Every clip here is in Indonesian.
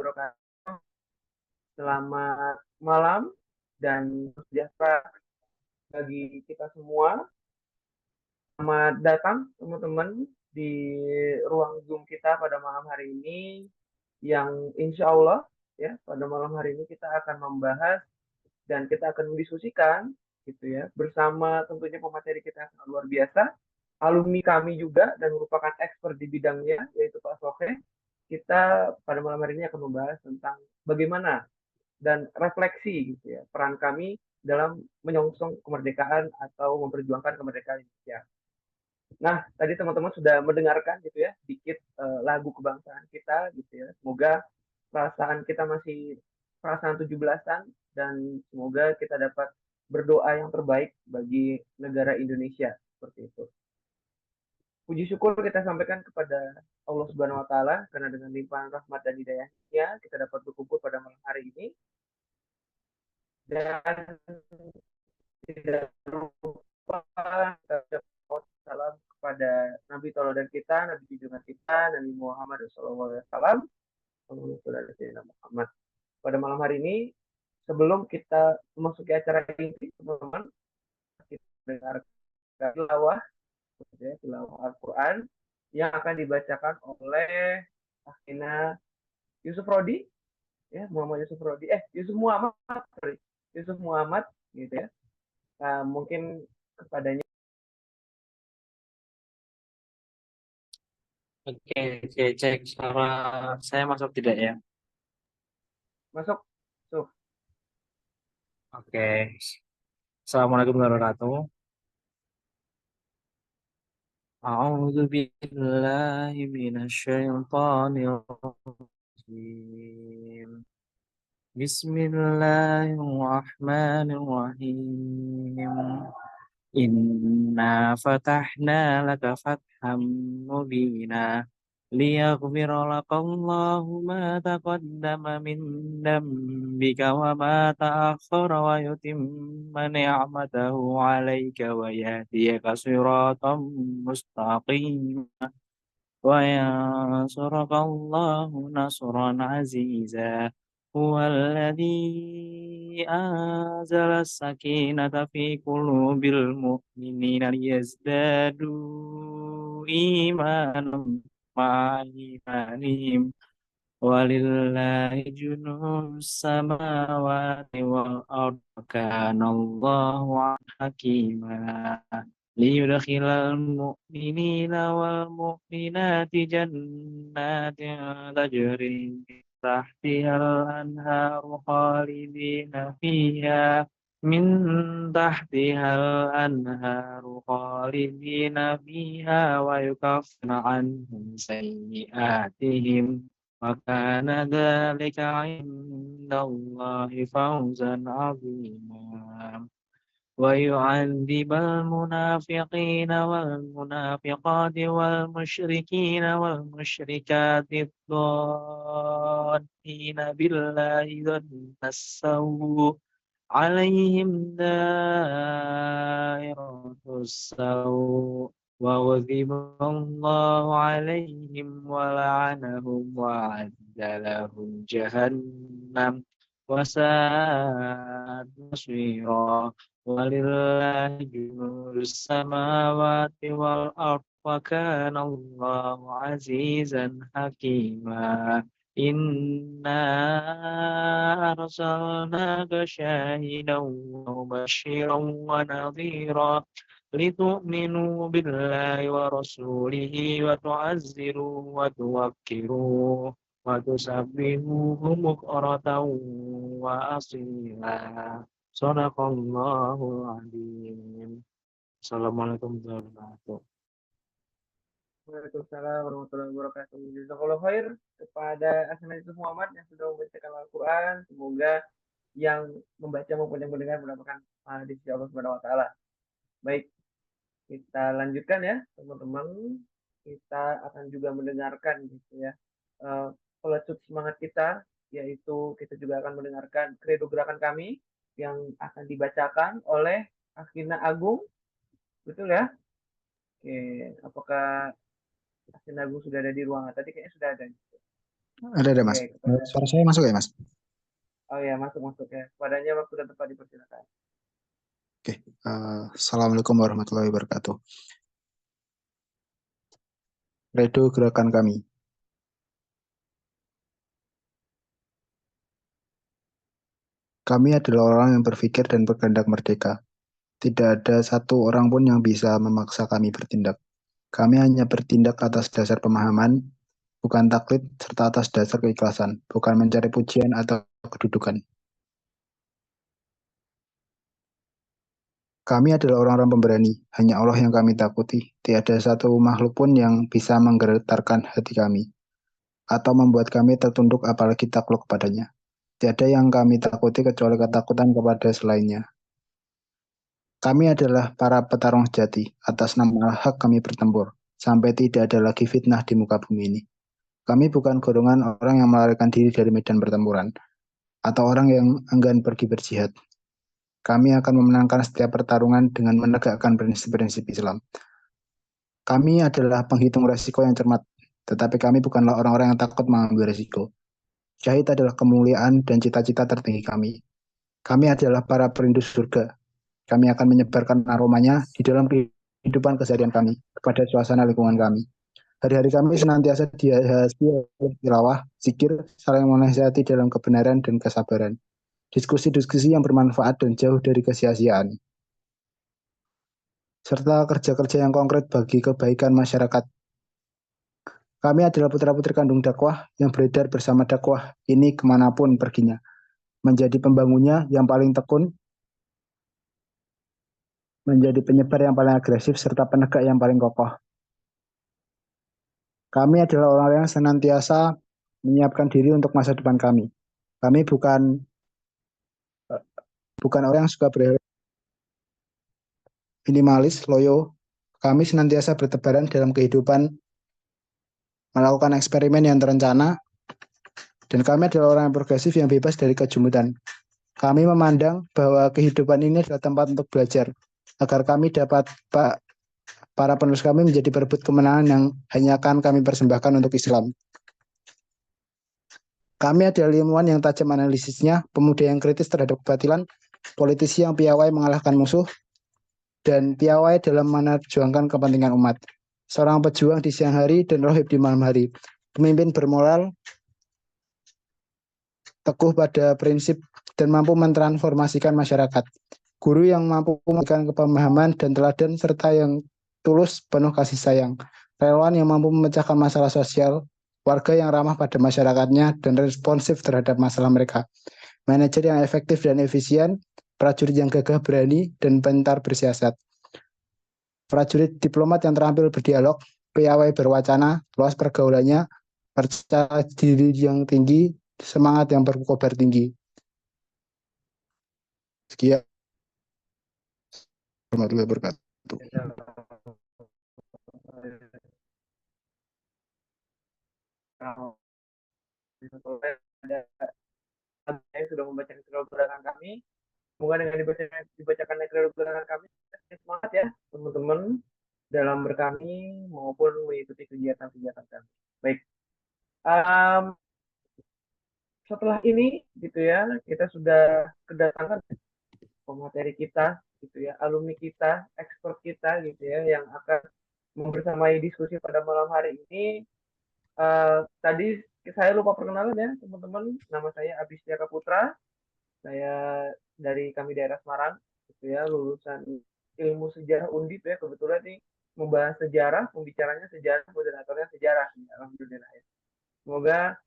wabarakatuh. Selamat malam dan sejahtera bagi kita semua. Selamat datang teman-teman di ruang Zoom kita pada malam hari ini yang insya Allah ya pada malam hari ini kita akan membahas dan kita akan mendiskusikan gitu ya bersama tentunya pemateri kita yang sangat luar biasa, alumni kami juga dan merupakan expert di bidangnya yaitu Pak Sohe. Kita pada malam hari ini akan membahas tentang bagaimana dan refleksi gitu ya peran kami dalam menyongsong kemerdekaan atau memperjuangkan kemerdekaan Indonesia. Nah, tadi teman-teman sudah mendengarkan gitu ya sedikit lagu kebangsaan kita gitu ya. Semoga perasaan kita masih perasaan 17-an dan semoga kita dapat berdoa yang terbaik bagi negara Indonesia seperti itu. Puji syukur kita sampaikan kepada Allah Subhanahu wa taala karena dengan limpahan rahmat dan hidayahnya kita dapat berkumpul pada malam hari ini dan tidak lupa salam kepada Nabi Teladan kita, Nabi junjungan kita, Nabi Muhammad SAW. Muhammad. Pada malam hari ini, sebelum kita memasuki acara ini, teman-teman, kita dengarkan tilawah, ya, tilawah Al-Quran yang akan dibacakan oleh Akhina Yusuf Rodi, ya Muhammad Yusuf Rodi, Yusuf Muhammad, sorry, Yusuf Muhammad, gitu ya. Mungkin kepadanya. Oke, oke, cek suara saya masuk tidak ya? Masuk. Tuh. Oke. Assalamualaikum warahmatullahi wabarakatuh. A'udzu billahi minasyaitonir rajim. Bismillahirrahmanirrahim. Inna fatahna laka fatham mubina liyaghfira lakallahu ma taqaddama min dambika wa ma ta'akhkhara wa yutimma ni'matahu 'alaika wa yahdiyaka siratan mustaqima wa yansurakallahu nasran 'aziza هو الذي أنزل السكينة في قلوب المؤمنين ليزدادوا إيمانا مع إيمانهم ولله جنود السماوات والأرض كان الله حكيما ليدخل المؤمنين والمؤمنات جنات تجري من تحتها الأنهار خالدين فيها من تحتها الأنهار خالدين فيها ويكفر عنهم سيئاتهم وكان ذلك عند الله فوزا عظيما ويعذب المنافقين والمنافقات والمشركين والمشركات الظانين بالله ظن السوء عليهم دائرة السوء وغضب الله عليهم ولعنهم وأعد لهم جهنم وساءت مصيرا ولله جنود السماوات والأرض وكان الله عزيزا حكيما إنا أرسلناك شاهدا ومبشرا ونذيرا لتؤمنوا بالله ورسوله وتعزروه وتوكروه وتسبحوه بكرة وأصيلا صدق الله العظيم. Assalamualaikum warahmatullahi wabarakatuh. Waalaikumsalam warahmatullahi wabarakatuh. Jazakallah khair kepada Asna Yusuf Muhammad yang sudah membacakan Al-Quran. Semoga yang membaca maupun yang mendengar mendapatkan di sisi Allah Subhanahu wa taala. Baik, kita lanjutkan ya, teman-teman. Kita akan juga mendengarkan gitu ya. Pelecut semangat kita yaitu kita juga akan mendengarkan kredo gerakan kami yang akan dibacakan oleh Akhina Agung. Betul ya? Oke, apakah Akhina Agung sudah ada di ruangan? Tadi kayaknya sudah ada. Ada Oke, Mas. kepada Suara saya masuk ya Mas? oh ya masuk ya. Kepadanya waktu dan tempat dipersilakan. Oke. Assalamualaikum warahmatullahi wabarakatuh. Redo gerakan kami. Kami adalah orang yang berpikir dan berkehendak merdeka. Tidak ada satu orang pun yang bisa memaksa kami bertindak. Kami hanya bertindak atas dasar pemahaman, bukan taklid, serta atas dasar keikhlasan, bukan mencari pujian atau kedudukan. Kami adalah orang-orang pemberani, hanya Allah yang kami takuti. Tiada satu makhluk pun yang bisa menggetarkan hati kami, atau membuat kami tertunduk apalagi takluk kepadanya. Tiada yang kami takuti kecuali ketakutan kepada selainnya. Kami adalah para petarung sejati, atas nama hak kami bertempur, sampai tidak ada lagi fitnah di muka bumi ini. Kami bukan golongan orang yang melarikan diri dari medan pertempuran, atau orang yang enggan pergi berjihad. Kami akan memenangkan setiap pertarungan dengan menegakkan prinsip-prinsip Islam. Kami adalah penghitung resiko yang cermat, tetapi kami bukanlah orang-orang yang takut mengambil resiko. Syahid adalah kemuliaan dan cita-cita tertinggi kami. Kami adalah para perindu surga. Kami akan menyebarkan aromanya di dalam kehidupan keseharian kami, kepada suasana lingkungan kami. Hari-hari kami senantiasa dihiasi oleh tilawah, zikir, saling menasihati dalam kebenaran dan kesabaran. Diskusi-diskusi yang bermanfaat dan jauh dari kesia-siaan. Serta kerja-kerja yang konkret bagi kebaikan masyarakat. Kami adalah putra-putri kandung dakwah yang beredar bersama dakwah ini kemanapun perginya. Menjadi pembangunnya yang paling tekun, menjadi penyebar yang paling agresif, serta penegak yang paling kokoh. Kami adalah orang yang senantiasa menyiapkan diri untuk masa depan kami. Kami bukan orang yang suka minimalis, loyo. Kami senantiasa bertebaran dalam kehidupan, melakukan eksperimen yang terencana, dan kami adalah orang yang progresif yang bebas dari kejumudan. Kami memandang bahwa kehidupan ini adalah tempat untuk belajar, agar kami dapat, para penerus kami menjadi perebut kemenangan yang hanya akan kami persembahkan untuk Islam. Kami adalah ilmuwan yang tajam analisisnya, pemuda yang kritis terhadap kebatilan, politisi yang piawai mengalahkan musuh, dan piawai dalam menerjuangkan kepentingan umat. Seorang pejuang di siang hari dan rohib di malam hari. Pemimpin bermoral, teguh pada prinsip, dan mampu mentransformasikan masyarakat. Guru yang mampu memberikan kepemahaman dan teladan, serta yang tulus penuh kasih sayang. Relawan yang mampu memecahkan masalah sosial, warga yang ramah pada masyarakatnya dan responsif terhadap masalah mereka. Manajer yang efektif dan efisien, prajurit yang gagah berani dan pintar bersiasat. Prajurit diplomat yang terampil berdialog, piawai berwacana, luas pergaulannya, percaya diri yang tinggi, semangat yang berkobar tinggi. Sekian. Warahmatullahi wabarakatuh. Saya sudah membacakan surah belakang kami. Semoga dengan dibacakan surah belakang kami, semangat ya teman-teman dalam berkami maupun mengikuti kegiatan-kegiatan kami. Baik. Setelah ini gitu ya, kita sudah kedatangan pemateri kita gitu ya, alumni kita, expert kita gitu ya, yang akan membersamai diskusi pada malam hari ini. Tadi saya lupa perkenalan ya teman-teman, nama saya Abistia Kaputra, saya dari kami daerah Semarang gitu ya, lulusan ilmu sejarah Undip ya, kebetulan nih membahas sejarah, pembicaranya sejarah, moderatornya sejarah, alhamdulillah ya. Semoga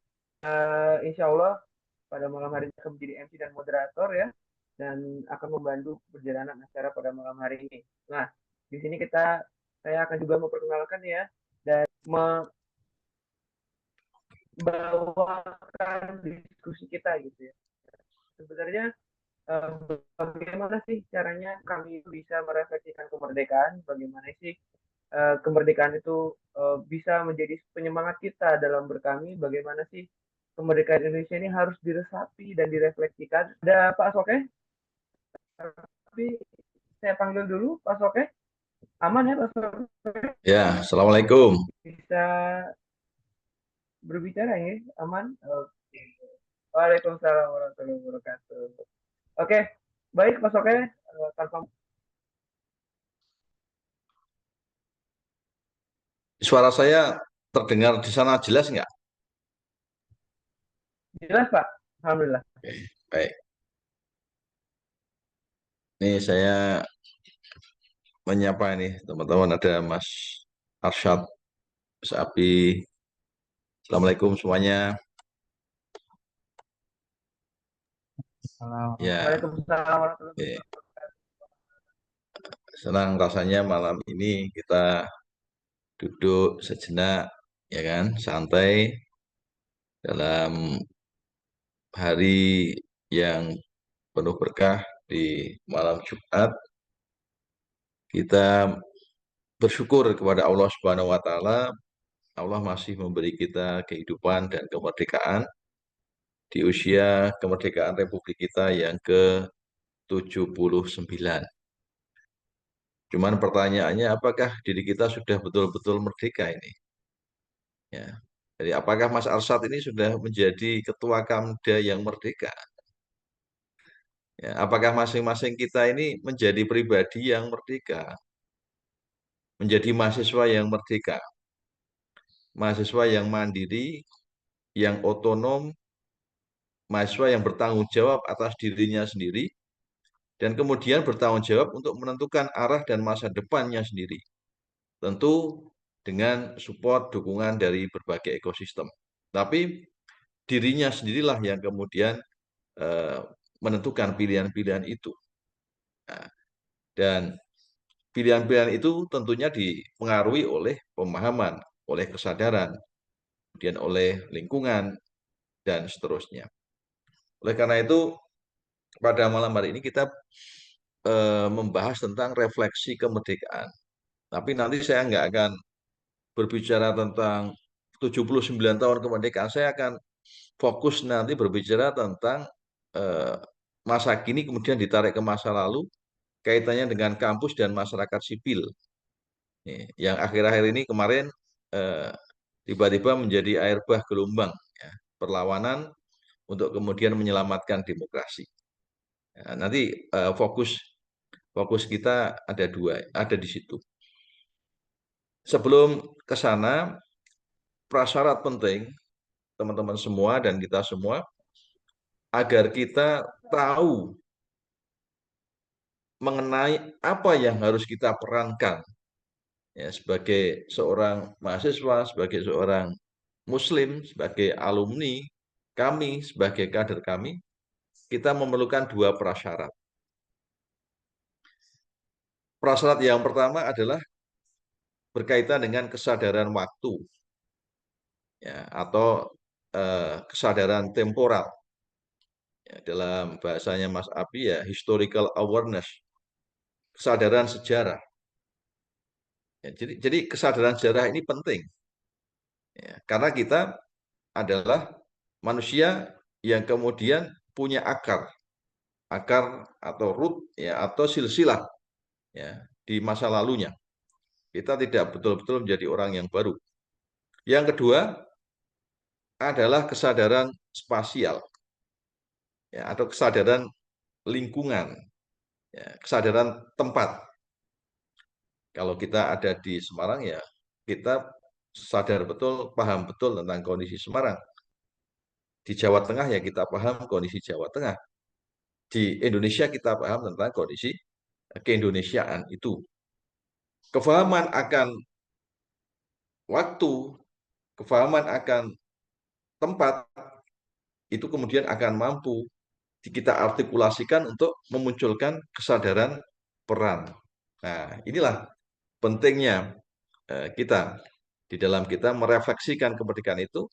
insya Allah pada malam hari ini akan menjadi MC dan moderator ya, dan akan membantu perjalanan acara pada malam hari ini. Nah, di sini saya akan juga memperkenalkan ya, dan membawakan diskusi kita gitu ya. Sebenarnya bagaimana sih caranya kami bisa merefleksikan kemerdekaan, bagaimana sih kemerdekaan itu bisa menjadi penyemangat kita dalam berkami, bagaimana sih kemerdekaan Indonesia ini harus diresapi dan direfleksikan. Ada Pak Soke, tapi saya panggil dulu Pak Soke. Aman ya Pak Soke? Ya, Assalamualaikum. Bisa berbicara ya, aman? Oke. Waalaikumsalam warahmatullahi wabarakatuh. Oke, baik Mas Oke, tanpa Suara saya terdengar di sana jelas nggak? jelas Pak, Alhamdulillah. Oke, baik. Ini saya menyapa ini teman-teman, ada Mas Arsyad, Mas Abi. Assalamualaikum semuanya. Ya, Waalaikumsalam warahmatullahi oke. wabarakatuh. Senang rasanya malam ini kita duduk sejenak, ya kan, santai dalam hari yang penuh berkah di malam Jumat. Kita bersyukur kepada Allah Subhanahu wa taala. Allah masih memberi kita kehidupan dan kemerdekaan di usia kemerdekaan Republik kita yang ke-79. Cuman pertanyaannya, apakah diri kita sudah betul-betul merdeka ini? Ya. Jadi apakah Mas Arsyad ini sudah menjadi ketua Kamda yang merdeka? Ya, apakah masing-masing kita ini menjadi pribadi yang merdeka? Menjadi mahasiswa yang merdeka? Mahasiswa yang mandiri, yang otonom, mahasiswa yang bertanggung jawab atas dirinya sendiri, dan kemudian bertanggung jawab untuk menentukan arah dan masa depannya sendiri. Tentu dengan support, dukungan dari berbagai ekosistem. Tapi dirinya sendirilah yang kemudian eh, menentukan pilihan-pilihan itu. Nah, dan pilihan-pilihan itu tentunya dipengaruhi oleh pemahaman, oleh kesadaran, kemudian oleh lingkungan, dan seterusnya. Oleh karena itu, pada malam hari ini kita membahas tentang refleksi kemerdekaan. Tapi nanti saya nggak akan berbicara tentang 79 tahun kemerdekaan. Saya akan fokus nanti berbicara tentang eh, masa kini kemudian ditarik ke masa lalu, kaitannya dengan kampus dan masyarakat sipil. Yang akhir-akhir ini kemarin eh, tiba-tiba menjadi air bah gelombang, ya, perlawanan untuk kemudian menyelamatkan demokrasi. Ya, nanti fokus fokus kita ada dua, ada di situ. Sebelum ke sana, prasyarat penting teman-teman semua dan kita semua agar kita tahu mengenai apa yang harus kita perankan, ya, sebagai seorang mahasiswa, sebagai seorang muslim, sebagai alumni kami, sebagai kader kami, kita memerlukan dua prasyarat. Prasyarat yang pertama adalah berkaitan dengan kesadaran waktu, ya, atau kesadaran temporal. Ya, dalam bahasanya Mas Abi, ya, historical awareness, kesadaran sejarah. Ya, jadi kesadaran sejarah ini penting, ya, karena kita adalah manusia yang kemudian punya akar atau root, ya, atau silsilah, ya, di masa lalunya. Kita tidak betul-betul menjadi orang yang baru. Yang kedua adalah kesadaran spasial, ya, atau kesadaran lingkungan, ya, kesadaran tempat. Kalau kita ada di Semarang, ya kita sadar betul, paham betul tentang kondisi Semarang. Di Jawa Tengah, ya kita paham kondisi Jawa Tengah. Di Indonesia kita paham tentang kondisi keindonesiaan itu. Kefahaman akan waktu, kefahaman akan tempat, itu kemudian akan mampu kita artikulasikan untuk memunculkan kesadaran peran. Nah, inilah pentingnya kita di dalam kita merefleksikan kemerdekaan itu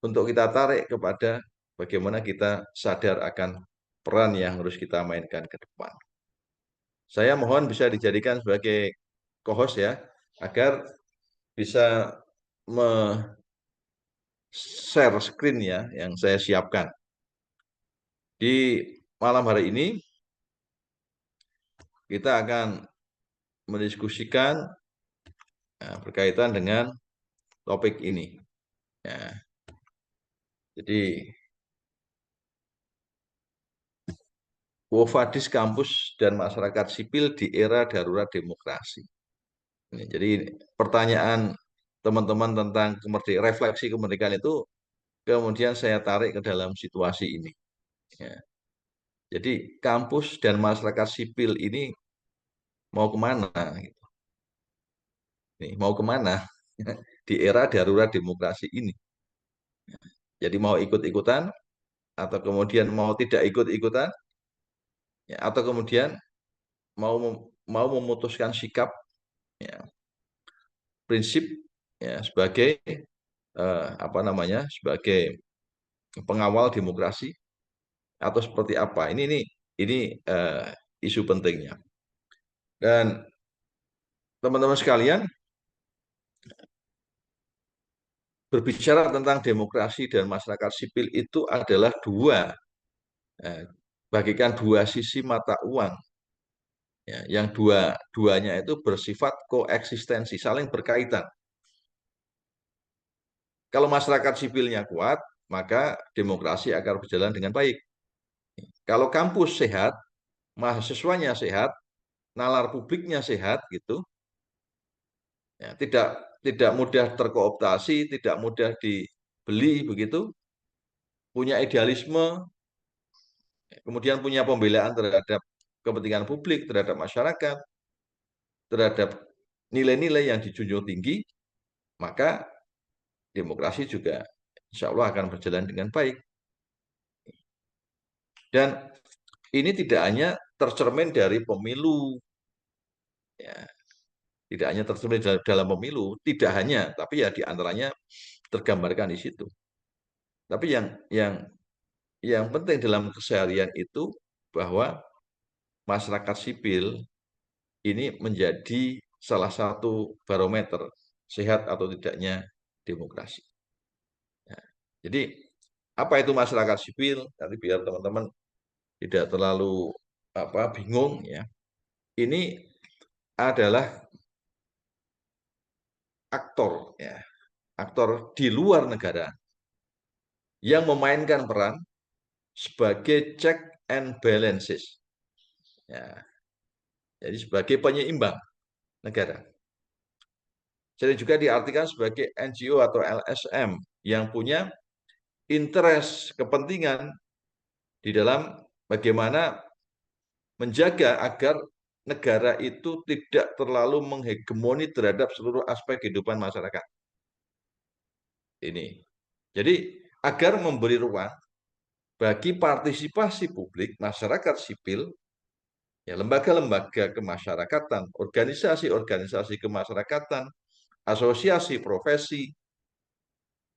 untuk kita tarik kepada bagaimana kita sadar akan peran yang harus kita mainkan ke depan. Saya mohon bisa dijadikan sebagai co-host, ya, agar bisa share screen, ya, yang saya siapkan. Di malam hari ini kita akan mendiskusikan berkaitan dengan topik ini. Ya. Jadi Quo Vadis kampus dan masyarakat sipil di era darurat demokrasi. Jadi pertanyaan teman-teman tentang refleksi kemerdekaan itu kemudian saya tarik ke dalam situasi ini. Ya. Jadi kampus dan masyarakat sipil ini mau kemana? Gitu. Nih, mau kemana di era darurat demokrasi ini? Jadi mau ikut-ikutan atau kemudian mau tidak ikut-ikutan, ya, atau kemudian mau memutuskan sikap, ya, prinsip, ya, sebagai sebagai pengawal demokrasi atau seperti apa? Ini isu pentingnya. Dan teman-teman sekalian, berbicara tentang demokrasi dan masyarakat sipil itu adalah bagikan dua sisi mata uang, ya, yang duanya itu bersifat koeksistensi, saling berkaitan. Kalau masyarakat sipilnya kuat, maka demokrasi akan berjalan dengan baik. Kalau kampus sehat, mahasiswanya sehat, nalar publiknya sehat, gitu, ya, tidak mudah terkooptasi, tidak mudah dibeli, begitu, punya idealisme, kemudian punya pembelaan terhadap kepentingan publik, terhadap masyarakat, terhadap nilai-nilai yang dijunjung tinggi, maka demokrasi juga insya Allah akan berjalan dengan baik. Dan ini tidak hanya tercermin dari pemilu, ya, tidak hanya tercermin dalam pemilu, tidak hanya, tapi ya diantaranya tergambarkan di situ. Tapi yang penting dalam keseharian itu bahwa masyarakat sipil ini menjadi salah satu barometer sehat atau tidaknya demokrasi. Ya, jadi apa itu masyarakat sipil? Nanti biar teman-teman tidak terlalu bingung, ya. Ini adalah aktor, ya, aktor di luar negara yang memainkan peran sebagai check and balances, ya, jadi sebagai penyeimbang negara. Jadi juga diartikan sebagai NGO atau LSM yang punya interest, kepentingan di dalam bagaimana menjaga agar negara itu tidak terlalu menghegemoni terhadap seluruh aspek kehidupan masyarakat. Ini. Jadi agar memberi ruang bagi partisipasi publik, masyarakat sipil, ya, lembaga-lembaga kemasyarakatan, organisasi-organisasi kemasyarakatan, asosiasi profesi,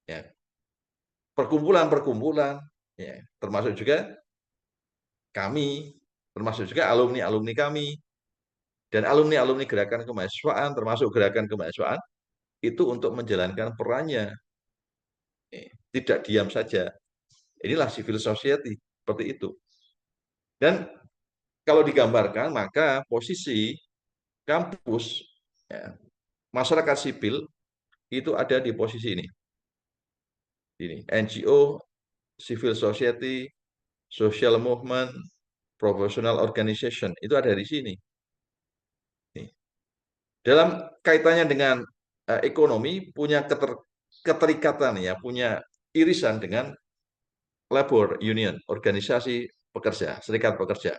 ya, perkumpulan-perkumpulan, ya, termasuk juga kami, termasuk juga alumni-alumni kami, dan alumni-alumni gerakan kemahasiswaan, termasuk gerakan kemahasiswaan, itu untuk menjalankan perannya. Tidak diam saja. Inilah civil society, seperti itu. Dan kalau digambarkan, maka posisi kampus, ya, masyarakat sipil, itu ada di posisi ini. NGO, civil society, social movement, professional organization, itu ada di sini. Dalam kaitannya dengan ekonomi, punya keterikatan, ya, punya irisan dengan labor union, organisasi pekerja, serikat pekerja.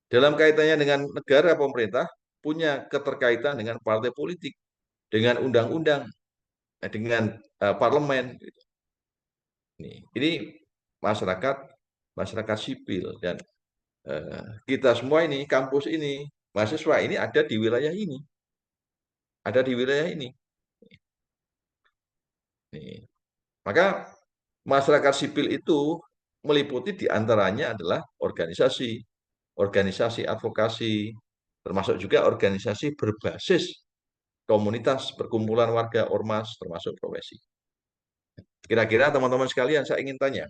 Dalam kaitannya dengan negara, pemerintah punya keterkaitan dengan partai politik, dengan undang-undang, dengan parlemen. Ini masyarakat sipil, dan kita semua ini, kampus ini, mahasiswa ini ada di wilayah ini, ada di wilayah ini. Maka masyarakat sipil itu meliputi diantaranya adalah organisasi, organisasi advokasi, termasuk juga organisasi berbasis komunitas, perkumpulan warga, ormas, termasuk profesi. Kira-kira teman-teman sekalian, saya ingin tanya,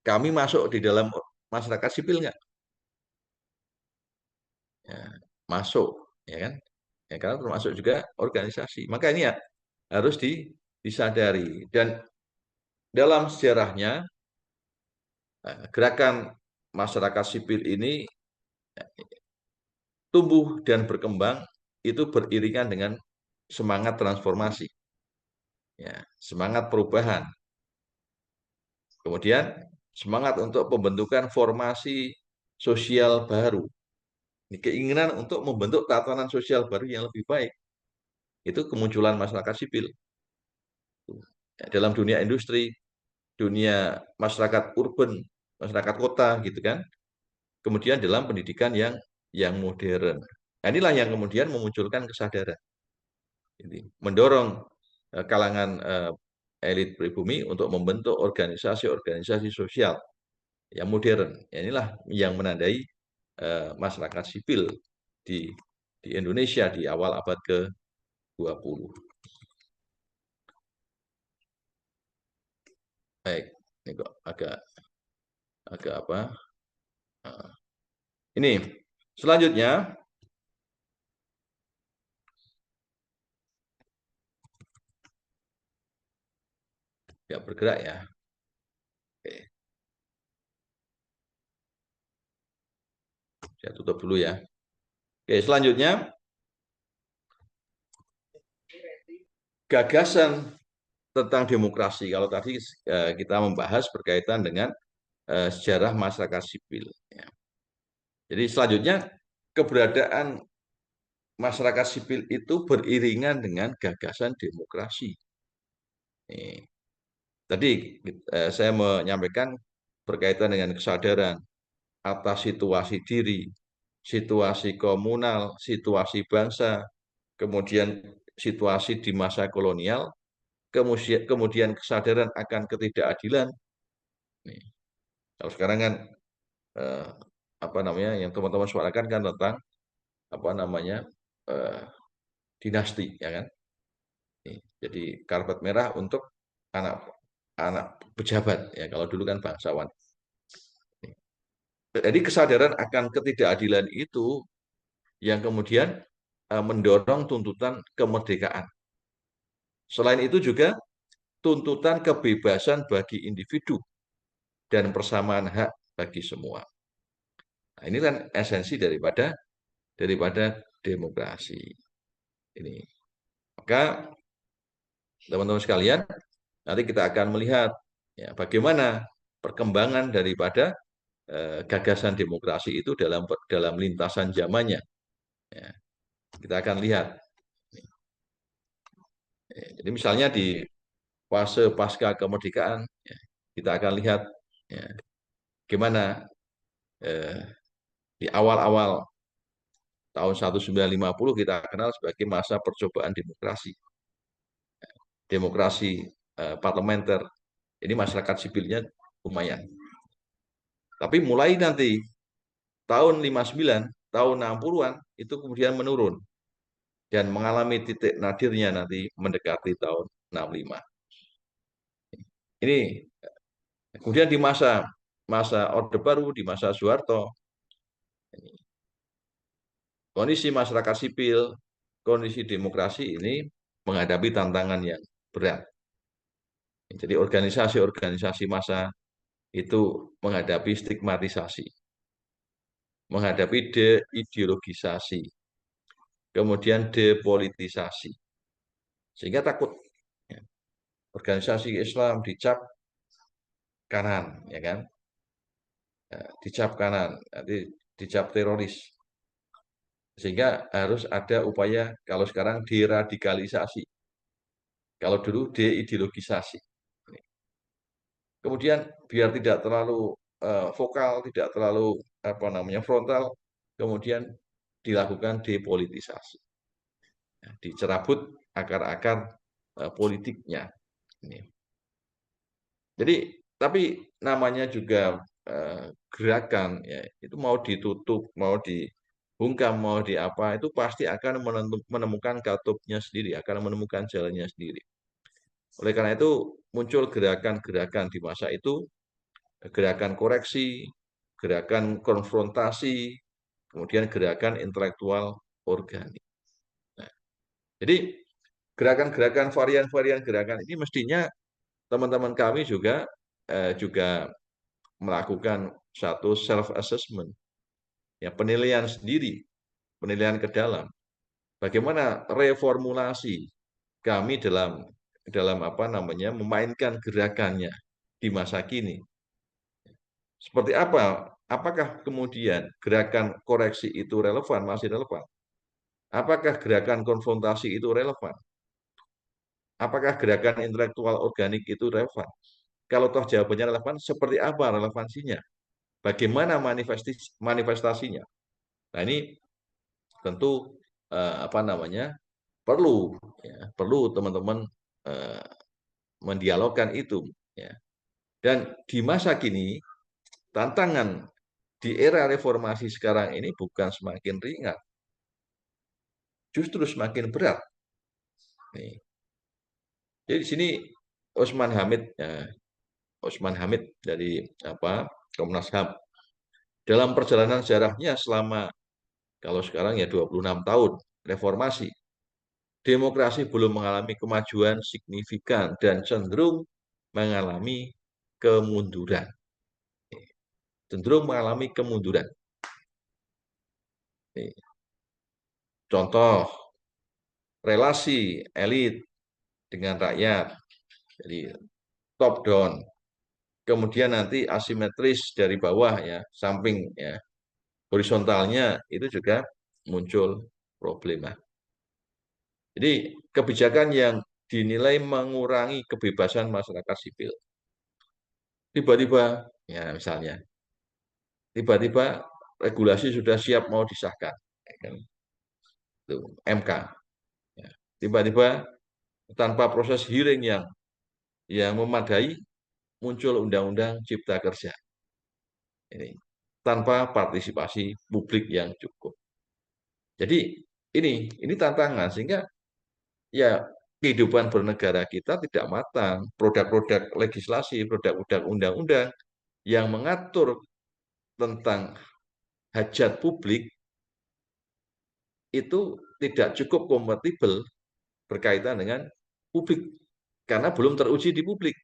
kami masuk di dalam masyarakat sipil nggak? Ya, masuk, ya kan? Ya, karena termasuk juga organisasi. Maka ini ya harus disadari. Dan dalam sejarahnya gerakan masyarakat sipil ini tumbuh dan berkembang itu beriringan dengan semangat transformasi, ya, semangat perubahan, kemudian semangat untuk pembentukan formasi sosial baru, keinginan untuk membentuk tatanan sosial baru yang lebih baik. Itu kemunculan masyarakat sipil. Dalam dunia industri, dunia masyarakat urban, masyarakat kota gitu kan. Kemudian dalam pendidikan yang modern. Nah, inilah yang kemudian memunculkan kesadaran. Mendorong kalangan elit pribumi untuk membentuk organisasi-organisasi sosial yang modern. Inilah yang menandai masyarakat sipil di Indonesia di awal abad ke-20. Baik, ini kok agak apa? Ini selanjutnya ya bergerak ya. Oke. Saya tutup dulu ya. Oke, selanjutnya gagasan tentang demokrasi. Kalau tadi kita membahas berkaitan dengan sejarah masyarakat sipil. Ya. Jadi selanjutnya keberadaan masyarakat sipil itu beriringan dengan gagasan demokrasi. Tadi saya menyampaikan berkaitan dengan kesadaran atas situasi diri, situasi komunal, situasi bangsa, kemudian situasi di masa kolonial, kemudian kesadaran akan ketidakadilan. Nih, kalau sekarang kan apa namanya yang teman-teman suarakan kan tentang apa namanya dinasti, ya kan? Nih, jadi karpet merah untuk anak pejabat, ya kalau dulu kan bangsawan. Jadi kesadaran akan ketidakadilan itu yang kemudian mendorong tuntutan kemerdekaan. Selain itu juga tuntutan kebebasan bagi individu dan persamaan hak bagi semua. Nah, ini kan esensi daripada demokrasi. Ini. Maka teman-teman sekalian, nanti kita akan melihat ya, bagaimana perkembangan daripada gagasan demokrasi itu dalam lintasan zamannya. Ya, kita akan lihat. Jadi misalnya di fase pasca kemerdekaan, ya, kita akan lihat ya, gimana di awal-awal tahun 1950 kita kenal sebagai masa percobaan demokrasi. Demokrasi parlementer. Ini masyarakat sipilnya lumayan. Tapi mulai nanti tahun 59, tahun 60-an itu kemudian menurun dan mengalami titik nadirnya nanti mendekati tahun 65. Ini kemudian di masa Orde Baru, di masa Soeharto, kondisi masyarakat sipil, kondisi demokrasi ini menghadapi tantangan yang berat. Jadi organisasi-organisasi massa itu menghadapi stigmatisasi, menghadapi deideologisasi, kemudian depolitisasi. Sehingga takut ya, organisasi Islam dicap kanan, ya kan? Ya, dicap kanan, nanti dicap teroris. Sehingga harus ada upaya kalau sekarang deradikalisasi. Kalau dulu deideologisasi. Kemudian biar tidak terlalu vokal, tidak terlalu apa namanya frontal, kemudian dilakukan depolitisasi. Dicerabut akar-akar politiknya. Ini. Jadi, tapi namanya juga gerakan, ya, itu mau ditutup, mau dibungkam, mau di apa, itu pasti akan menemukan katupnya sendiri, akan menemukan jalannya sendiri. Oleh karena itu muncul gerakan-gerakan di masa itu, gerakan koreksi, gerakan konfrontasi, kemudian gerakan intelektual organik. Nah, jadi gerakan-gerakan varian-varian gerakan ini mestinya teman-teman kami juga melakukan satu self assessment, ya, penilaian sendiri, penilaian ke dalam. Bagaimana reformulasi kami dalam memainkan gerakannya di masa kini. Seperti apa? Apakah kemudian gerakan koreksi itu relevan, masih relevan? Apakah gerakan konfrontasi itu relevan? Apakah gerakan intelektual organik itu relevan? Kalau toh jawabannya relevan, seperti apa relevansinya? Bagaimana manifestasinya? Nah, ini tentu perlu teman-teman mendialogkan itu, ya. Dan di masa kini tantangan di era reformasi sekarang ini bukan semakin ringan, justru semakin berat. Nih. Jadi di sini Usman Hamid dari Komnas HAM dalam perjalanan sejarahnya selama, kalau sekarang ya 26 tahun reformasi, demokrasi belum mengalami kemajuan signifikan dan cenderung mengalami kemunduran. Contoh, relasi elit dengan rakyat, jadi top down. Kemudian nanti asimetris dari bawah, ya, samping, ya, horizontalnya itu juga muncul problema. Jadi kebijakan yang dinilai mengurangi kebebasan masyarakat sipil, tiba-tiba, ya, misalnya tiba-tiba regulasi sudah siap mau disahkan, ya kan? Itu MK, ya. Tiba-tiba tanpa proses hearing yang memadai muncul Undang-Undang Cipta Kerja, ini tanpa partisipasi publik yang cukup. Jadi ini tantangan, sehingga ya kehidupan bernegara kita tidak matang. Produk-produk legislasi, produk-produk undang-undang yang mengatur tentang hajat publik itu tidak cukup kompatibel berkaitan dengan publik karena belum teruji di publik.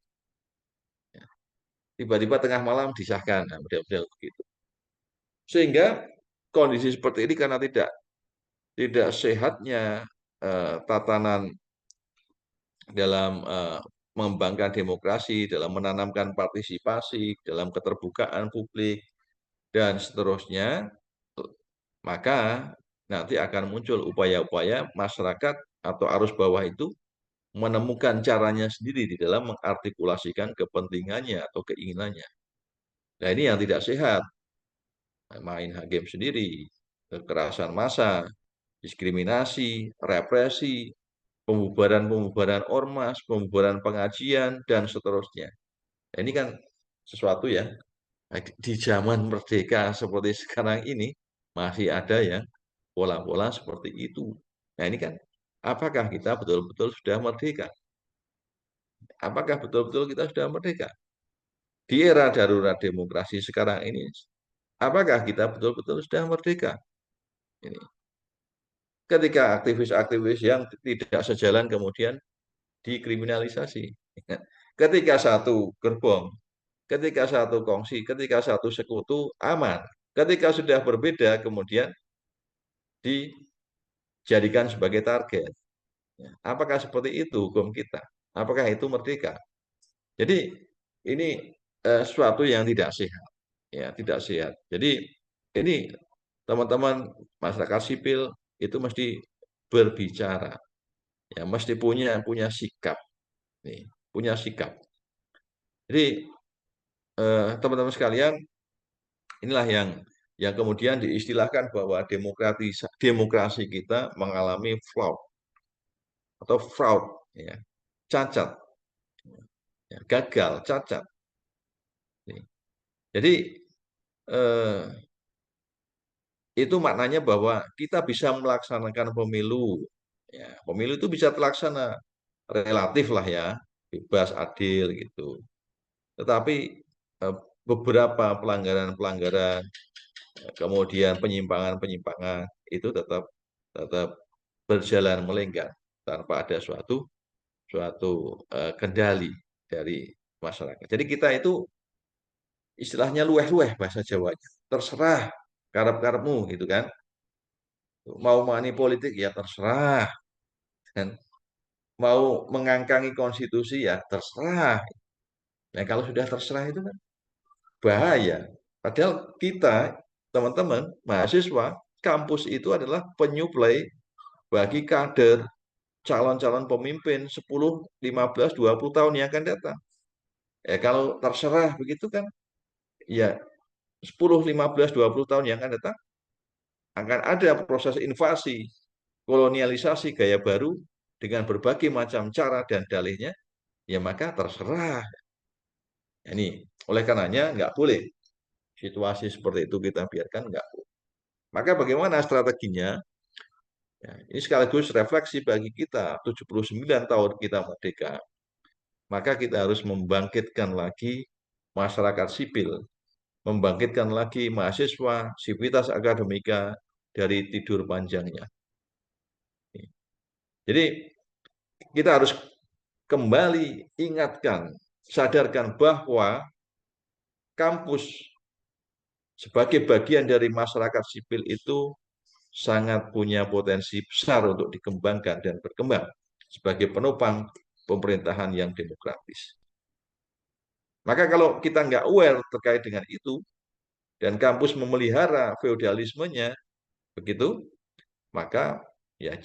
Tiba-tiba tengah malam disahkan, nah, model-model begitu. Sehingga kondisi seperti ini karena tidak sehatnya tatanan dalam mengembangkan demokrasi, dalam menanamkan partisipasi, dalam keterbukaan publik, dan seterusnya, maka nanti akan muncul upaya-upaya masyarakat atau arus bawah itu menemukan caranya sendiri di dalam mengartikulasikan kepentingannya atau keinginannya. Nah, ini yang tidak sehat. Main hakim sendiri, kekerasan massa, diskriminasi, represi, pembubaran ormas, pembubaran pengajian, dan seterusnya. Nah, ini kan sesuatu ya, di zaman merdeka seperti sekarang ini, masih ada ya pola-pola seperti itu. Nah, ini kan, apakah kita betul-betul sudah merdeka? Apakah betul-betul kita sudah merdeka? Di era darurat demokrasi sekarang ini, apakah kita betul-betul sudah merdeka? Ini. Ketika aktivis-aktivis yang tidak sejalan kemudian dikriminalisasi. Ketika satu gerbong, ketika satu kongsi, ketika satu sekutu aman. Ketika sudah berbeda kemudian dijadikan sebagai target. Apakah seperti itu hukum kita? Apakah itu merdeka? Jadi ini sesuatu yang tidak sehat, ya, tidak sehat. Jadi ini teman-teman masyarakat sipil itu mesti berbicara, ya, mesti punya sikap, nih, punya sikap. Jadi teman-teman sekalian, inilah yang kemudian diistilahkan bahwa demokrasi kita mengalami fraud, ya, cacat, ya, gagal, cacat. Jadi itu maknanya bahwa kita bisa melaksanakan pemilu, ya, pemilu itu bisa terlaksana relatif lah, ya, bebas, adil gitu. Tetapi beberapa pelanggaran-pelanggaran, kemudian penyimpangan-penyimpangan itu tetap berjalan melenggang tanpa ada suatu kendali. dari masyarakat. Jadi kita itu istilahnya luweh-luweh bahasa Jawanya. Terserah karep-karepmu gitu kan. Mau money politik ya terserah kan. Mau mengangkangi konstitusi ya terserah. Nah, kalau sudah terserah itu kan bahaya. Padahal kita, teman-teman, mahasiswa, kampus itu adalah penyuplai bagi kader calon-calon pemimpin 10, 15, 20 tahun yang akan datang. Kalau terserah begitu kan, ya 10, 15, 20 tahun yang akan datang, akan ada proses invasi, kolonialisasi gaya baru dengan berbagai macam cara dan dalihnya, ya maka terserah. Ini oleh karenanya nggak boleh situasi seperti itu kita biarkan, nggak boleh. Maka bagaimana strateginya? Ya, ini sekaligus refleksi bagi kita 79 tahun kita merdeka. Maka kita harus membangkitkan lagi masyarakat sipil, membangkitkan lagi mahasiswa, sivitas akademika dari tidur panjangnya. Jadi kita harus kembali ingatkan, sadarkan bahwa kampus sebagai bagian dari masyarakat sipil itu sangat punya potensi besar untuk dikembangkan dan berkembang sebagai penopang pemerintahan yang demokratis. Maka kalau kita nggak aware terkait dengan itu, dan kampus memelihara feodalismenya, begitu, maka ya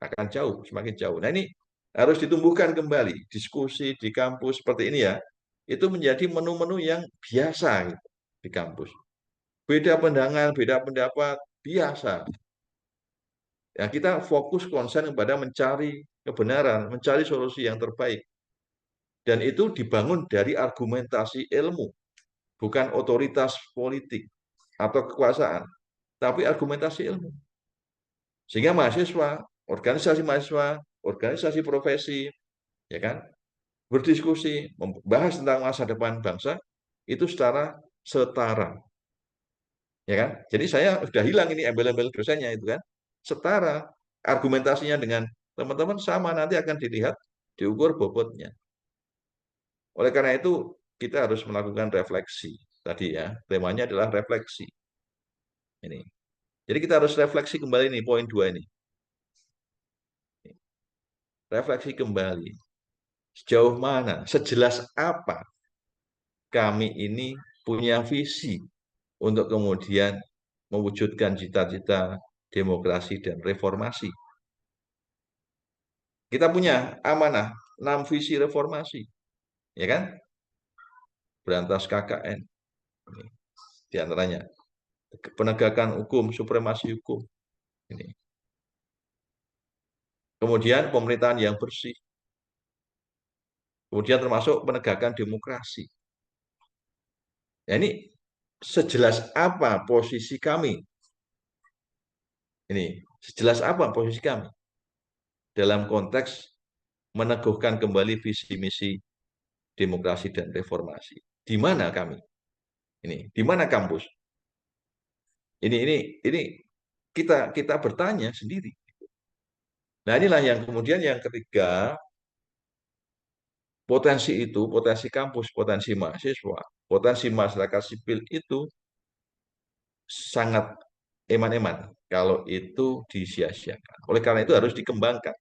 akan jauh, semakin jauh. Nah ini harus ditumbuhkan kembali, diskusi di kampus seperti ini ya, itu menjadi menu-menu yang biasa gitu, di kampus. Beda pandangan, beda pendapat, biasa. Ya, kita fokus konsen kepada mencari kebenaran, mencari solusi yang terbaik. Dan itu dibangun dari argumentasi ilmu, bukan otoritas politik atau kekuasaan, tapi argumentasi ilmu. Sehingga mahasiswa, organisasi profesi, ya kan, berdiskusi, membahas tentang masa depan bangsa itu secara setara, ya kan? Jadi saya sudah hilang ini embel-embel dosennya itu kan, setara argumentasinya dengan teman-teman sama, nanti akan dilihat, diukur bobotnya. Oleh karena itu kita harus melakukan refleksi tadi ya, temanya adalah refleksi. Ini. Jadi kita harus refleksi kembali nih poin 2 ini. Refleksi kembali. Sejauh mana, sejelas apa kami ini punya visi untuk kemudian mewujudkan cita-cita demokrasi dan reformasi. Kita punya amanah 6 visi reformasi, ya kan? Berantas KKN, di antaranya penegakan hukum, supremasi hukum. Ini. Kemudian pemerintahan yang bersih. Kemudian termasuk penegakan demokrasi. Ya, ini sejelas apa posisi kami? Ini sejelas apa posisi kami dalam konteks meneguhkan kembali visi misi demokrasi dan reformasi. Di mana kami? Ini di mana kampus? Ini kita bertanya sendiri. Nah, inilah yang kemudian yang ketiga, potensi itu, potensi kampus, potensi mahasiswa, potensi masyarakat sipil itu sangat eman-eman kalau itu disia-siakan. Oleh karena itu harus dikembangkan.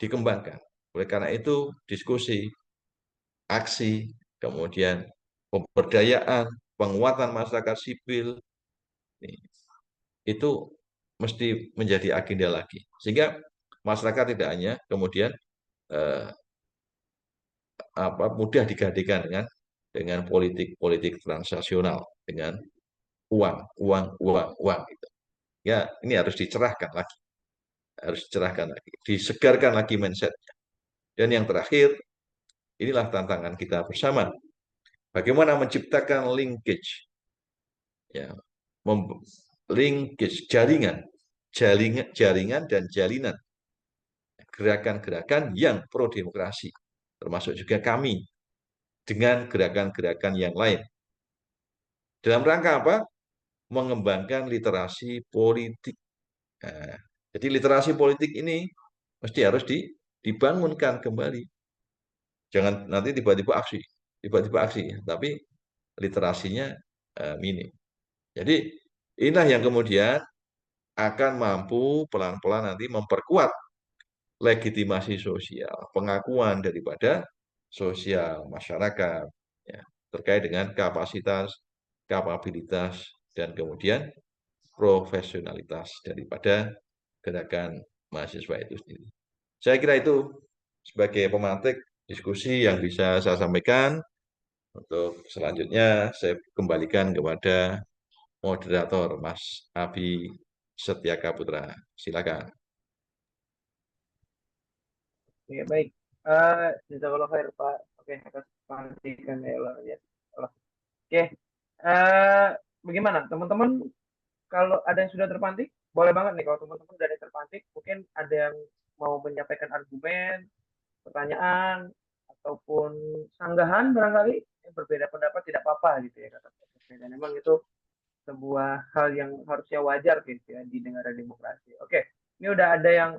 Dikembangkan. Oleh karena itu diskusi, aksi, kemudian pemberdayaan, penguatan masyarakat sipil, itu mesti menjadi agenda lagi. Sehingga masyarakat tidak hanya kemudian eh, mudah digantikan dengan politik transaksional, dengan uang gitu. Ya, ini harus dicerahkan lagi. Harus dicerahkan lagi, disegarkan lagi mindset-nya. Dan yang terakhir, inilah tantangan kita bersama. Bagaimana menciptakan linkage, ya, linkage jaringan dan jalinan gerakan-gerakan yang pro demokrasi, termasuk juga kami dengan gerakan-gerakan yang lain. Dalam rangka apa? Mengembangkan literasi politik. Nah, jadi literasi politik ini mesti harus dibangunkan kembali. Jangan nanti tiba-tiba aksi, tapi literasinya minim. Jadi inilah yang kemudian akan mampu pelan-pelan nanti memperkuat legitimasi sosial, pengakuan daripada sosial masyarakat ya, terkait dengan kapasitas, kapabilitas, dan kemudian profesionalitas daripada gerakan mahasiswa itu sendiri. Saya kira itu sebagai pemantik diskusi yang bisa saya sampaikan. Untuk selanjutnya saya kembalikan kepada moderator Mas Abi Setiaka Putra. Silakan. Oke, baik. Jazakallah khair, Pak. Oke, atas pengantikan ya Allah. Ya. Allah. Oke, bagaimana teman-teman? Kalau ada yang sudah terpantik, boleh banget nih kalau teman-teman sudah ada yang terpantik, mungkin ada yang mau menyampaikan argumen, pertanyaan, ataupun sanggahan barangkali yang berbeda pendapat tidak apa-apa gitu ya kata Pak. Dan memang itu sebuah hal yang harusnya wajar gitu ya di negara demokrasi. Oke, ini udah ada yang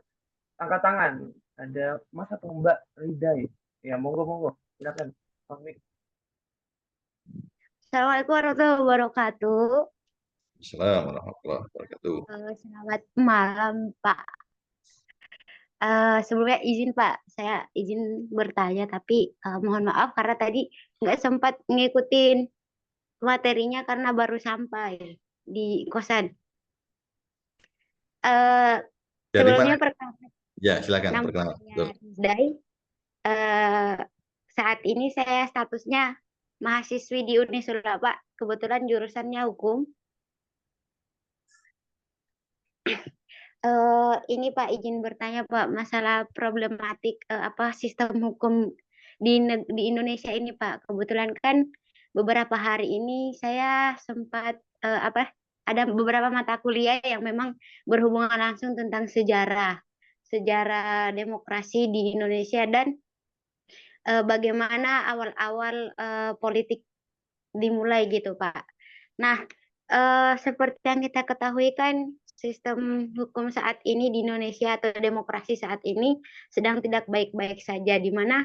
angkat tangan. Ada Mas atau Mbak Rida ya? Ya, monggo, silakan. Bang Mik. Assalamualaikum warahmatullahi wabarakatuh. Assalamualaikum warahmatullahi wabarakatuh. Selamat malam, Pak. Sebelumnya izin Pak, saya izin bertanya, tapi mohon maaf karena tadi nggak sempat ngikutin materinya karena baru sampai di kosan. Eh, Dari mana? Sebelumnya perkenalkan, Ya, silakan nama perkenalan. saya Rizday. Saat ini saya statusnya mahasiswi di Unisula, Pak. Kebetulan jurusannya hukum. Ini Pak izin bertanya Pak masalah problematik apa sistem hukum di Indonesia ini Pak. Kebetulan kan beberapa hari ini saya sempat apa ada beberapa mata kuliah yang memang berhubungan langsung tentang sejarah demokrasi di Indonesia dan bagaimana awal-awal politik dimulai gitu Pak. Nah, seperti yang kita ketahui kan sistem hukum saat ini di Indonesia atau demokrasi saat ini sedang tidak baik-baik saja, di mana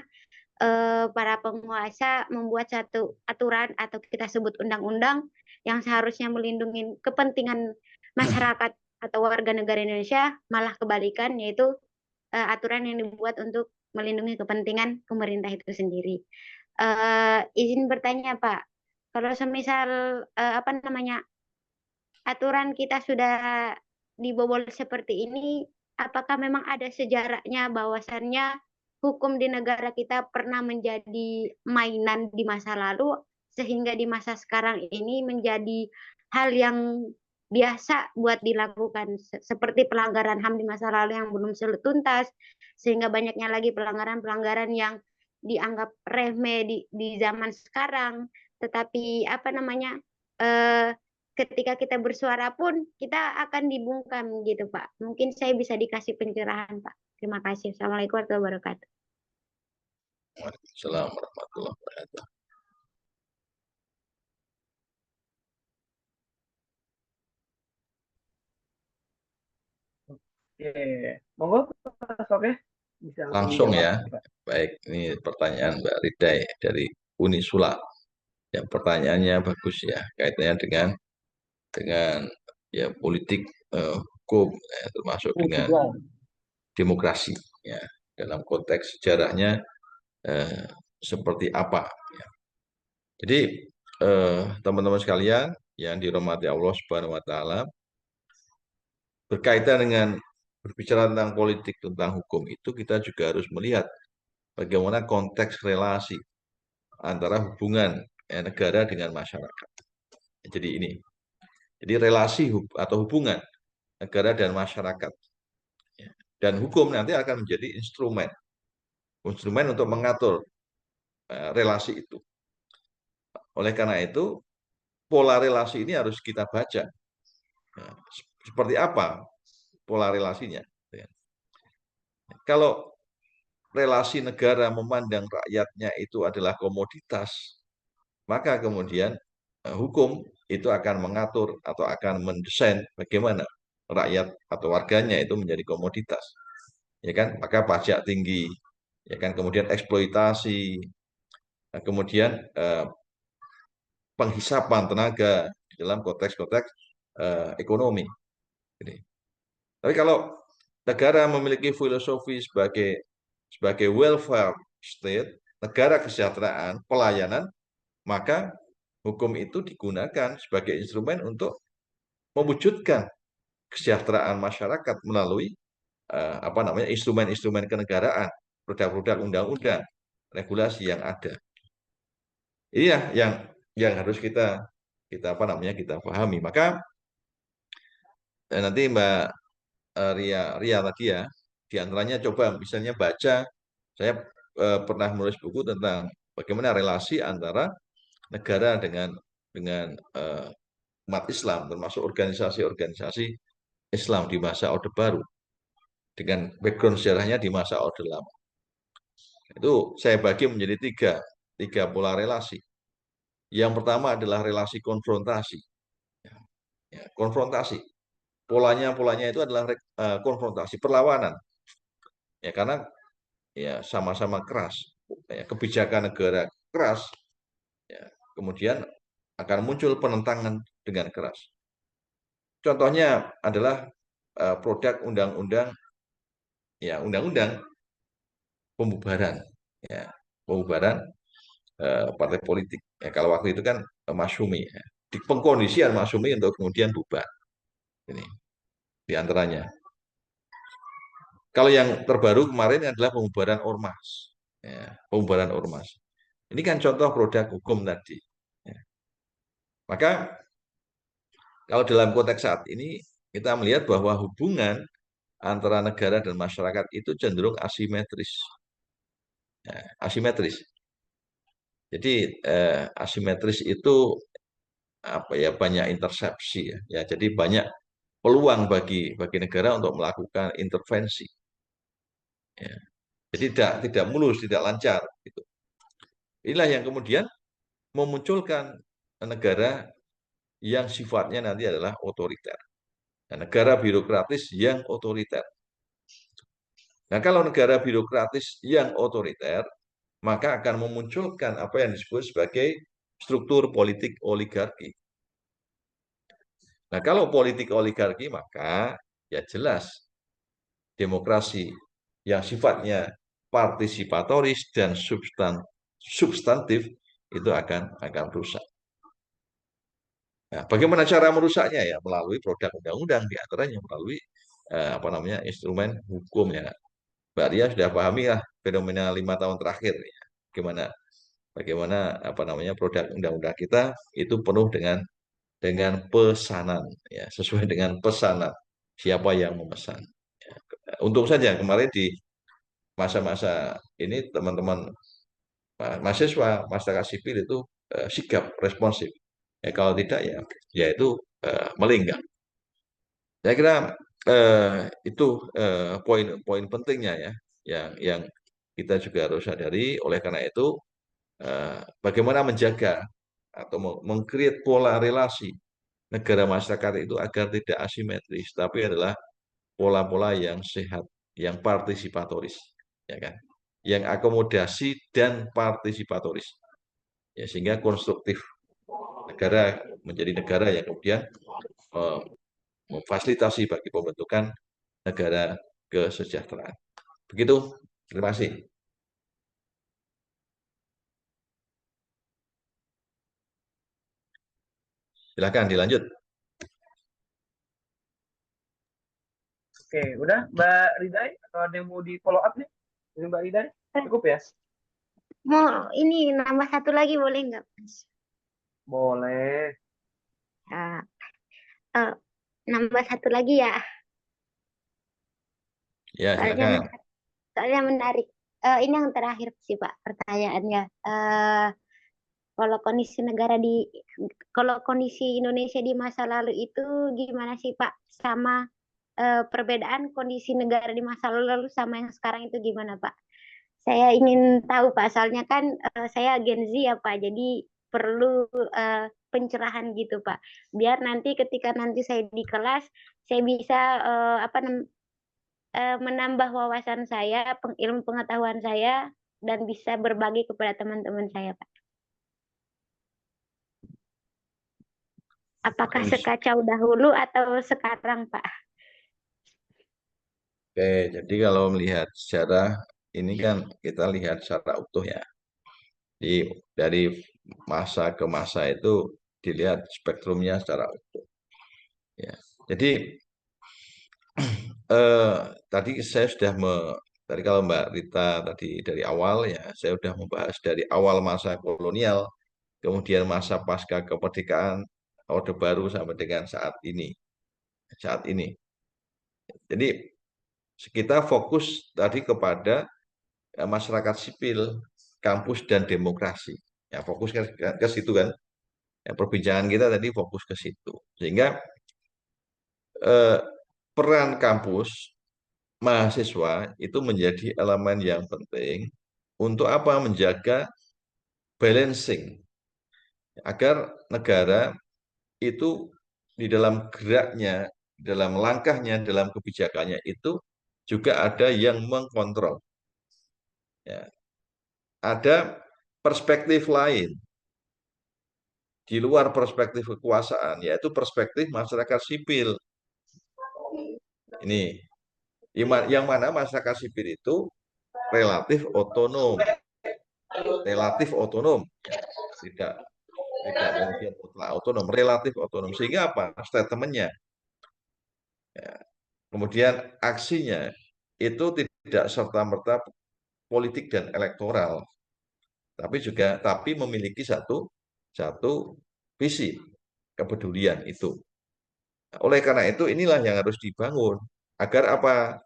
para penguasa membuat satu aturan atau kita sebut undang-undang yang seharusnya melindungi kepentingan masyarakat atau warga negara Indonesia, malah kebalikan, yaitu aturan yang dibuat untuk melindungi kepentingan pemerintah itu sendiri. Izin bertanya Pak, kalau semisal apa namanya aturan kita sudah dibobol seperti ini, apakah memang ada sejarahnya bahwasannya hukum di negara kita pernah menjadi mainan di masa lalu, sehingga di masa sekarang ini menjadi hal yang biasa buat dilakukan, seperti pelanggaran HAM di masa lalu yang belum tuntas, sehingga banyaknya lagi pelanggaran-pelanggaran yang dianggap remeh di zaman sekarang, tetapi apa namanya eh, ketika kita bersuara pun kita akan dibungkam gitu Pak. Mungkin saya bisa dikasih pencerahan Pak. Terima kasih. Assalamualaikum warahmatullahi wabarakatuh. Waalaikumsalam warahmatullahi wabarakatuh. Oke, monggo Mas, oke. Bisa Langsung ya. dijawab, Pak. Baik, ini pertanyaan Mbak Ridai dari Unisula. Yang pertanyaannya bagus ya, kaitannya dengan ya politik hukum ya, termasuk dengan demokrasi ya. Dalam konteks sejarahnya seperti apa ya. Jadi teman-teman sekalian yang dirahmati Allah Subhanahu wa taala, berkaitan dengan berbicara tentang politik, tentang hukum itu kita juga harus melihat bagaimana konteks relasi antara hubungan negara dengan masyarakat. Jadi ini, jadi relasi atau hubungan negara dan masyarakat. Dan hukum nanti akan menjadi instrumen untuk mengatur relasi itu. Oleh karena itu, pola relasi ini harus kita baca. Seperti apa pola relasinya? Kalau relasi negara memandang rakyatnya itu adalah komoditas, maka kemudian hukum itu akan mengatur atau akan mendesain bagaimana rakyat atau warganya itu menjadi komoditas. Ya kan? Maka pajak tinggi, ya kan, kemudian eksploitasi, kemudian penghisapan tenaga di dalam konteks-konteks ekonomi. Ini. Tapi kalau negara memiliki filosofi sebagai welfare state, negara kesejahteraan, pelayanan, maka hukum itu digunakan sebagai instrumen untuk mewujudkan kesejahteraan masyarakat melalui instrumen-instrumen kenegaraan, produk-produk undang-undang, regulasi yang ada. Ini yang harus kita pahami. Maka nanti Mbak Ria tadi ya, diantaranya coba misalnya baca, saya pernah menulis buku tentang bagaimana relasi antara negara dengan umat Islam, termasuk organisasi-organisasi Islam di masa Orde Baru, dengan background sejarahnya di masa Orde Lama. Itu saya bagi menjadi tiga pola relasi. Yang pertama adalah relasi konfrontasi. Ya, konfrontasi. Polanya itu adalah konfrontasi, perlawanan. Ya, karena ya sama-sama keras. Ya, kebijakan negara keras, ya, kemudian akan muncul penentangan dengan keras. Contohnya adalah produk undang-undang pembubaran, ya, pembubaran partai politik. Ya, kalau waktu itu kan Masyumi, ya. Di pengkondisian Masyumi untuk kemudian bubar. Ini diantaranya. Kalau yang terbaru kemarin adalah pembubaran ormas, ya, pembubaran ormas. Ini kan contoh produk hukum tadi. Ya. Maka kalau dalam konteks saat ini kita melihat bahwa hubungan antara negara dan masyarakat itu cenderung asimetris. Ya, asimetris. Jadi asimetris itu banyak intersepsi, ya. Jadi banyak peluang bagi negara untuk melakukan intervensi. Ya. Jadi tidak mulus, tidak lancar. Gitu. Inilah yang kemudian memunculkan negara yang sifatnya nanti adalah otoriter. Nah, negara birokratis yang otoriter. Nah, kalau negara birokratis yang otoriter, maka akan memunculkan apa yang disebut sebagai struktur politik oligarki. Nah, kalau politik oligarki, maka ya jelas demokrasi yang sifatnya partisipatoris dan substantif itu akan rusak. Nah, bagaimana cara merusaknya ya? Melalui produk undang-undang, diantaranya melalui instrumen hukum ya. Mbak Ria sudah pahami lah fenomena 5 tahun terakhir ya. Bagaimana produk undang-undang kita itu penuh dengan pesanan ya, sesuai dengan pesanan siapa yang memesan. Ya. Untung saja kemarin di masa-masa ini teman-teman mahasiswa, masyarakat sipil itu sigap, responsif. Ya, kalau tidak ya itu melingkar. Saya kira itu poin-poin pentingnya ya, yang kita juga harus sadari. Oleh karena itu, bagaimana menjaga atau meng-create pola relasi negara masyarakat itu agar tidak asimetris, tapi adalah pola-pola yang sehat, yang partisipatoris, ya kan, yang akomodasi dan partisipatoris, ya, sehingga konstruktif negara menjadi negara yang kemudian memfasilitasi bagi pembentukan negara kesejahteraan. Begitu, terima kasih. Silakan dilanjut. Oke, udah Mbak Ridai atau ada yang mau di follow up nih? Ini Mbak Ridai, cukup ya? Mau ini nambah satu lagi boleh nggak, Mas? Boleh. Nambah satu lagi ya. Ya, silakan. Soalnya menarik. Ini yang terakhir sih Pak pertanyaannya. Kalau kondisi Indonesia di masa lalu itu gimana sih Pak? Sama perbedaan kondisi negara di masa lalu sama yang sekarang itu gimana Pak? Saya ingin tahu Pak, soalnya kan saya Gen Z ya Pak, jadi perlu pencerahan gitu Pak. Biar nanti ketika nanti saya di kelas, saya bisa menambah wawasan saya, ilmu pengetahuan saya, dan bisa berbagi kepada teman-teman saya, Pak. Apakah sekacau dahulu atau sekarang, Pak? Oke, jadi kalau melihat sejarah ini kan kita lihat secara utuh ya. Dari masa ke masa itu dilihat spektrumnya secara utuh. Ya, jadi tadi saya sudah tadi kalau Mbak Rita tadi dari awal ya, saya sudah membahas dari awal masa kolonial, kemudian masa pasca kemerdekaan, Orde Baru sampai dengan saat ini. Saat ini. Jadi kita fokus tadi kepada masyarakat sipil, kampus dan demokrasi. Ya, fokus ke situ kan. Ya, perbincangan kita tadi fokus ke situ. Sehingga peran kampus mahasiswa itu menjadi elemen yang penting untuk apa? Menjaga balancing agar negara itu di dalam geraknya, dalam langkahnya, dalam kebijakannya itu juga ada yang mengkontrol. Ya. Ada perspektif lain di luar perspektif kekuasaan, yaitu perspektif masyarakat sipil. Ini yang mana masyarakat sipil itu relatif otonom, tidak kemudian mutlak otonom, relatif otonom. Sehingga apa? Statementnya, ya. Kemudian aksinya itu tidak serta-merta politik dan elektoral, tapi memiliki satu visi kepedulian itu. Oleh karena itu inilah yang harus dibangun agar apa?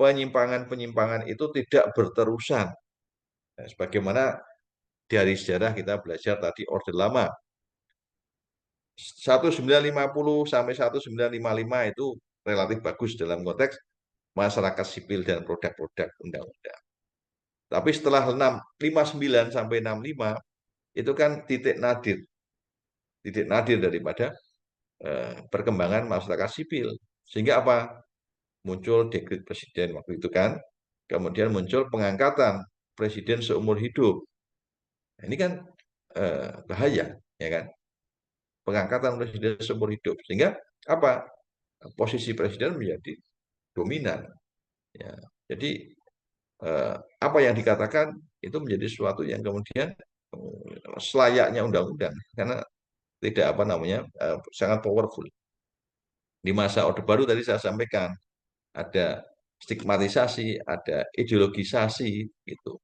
Penyimpangan-penyimpangan itu tidak berterusan. Nah, sebagaimana dari sejarah kita belajar tadi Orde Lama 1950 sampai 1955 itu relatif bagus dalam konteks masyarakat sipil dan produk-produk undang-undang. Tapi setelah 59 sampai 65 itu kan titik nadir daripada perkembangan masyarakat sipil. Sehingga apa? Muncul dekret presiden waktu itu kan, kemudian muncul pengangkatan presiden seumur hidup. Nah, ini kan bahaya, ya kan? Pengangkatan presiden seumur hidup, sehingga apa? Posisi presiden menjadi dominan. Ya. Jadi apa yang dikatakan itu menjadi sesuatu yang kemudian selayaknya undang-undang, karena tidak apa namanya sangat powerful. Di masa Orde Baru tadi saya sampaikan ada stigmatisasi, ada ideologisasi gitu.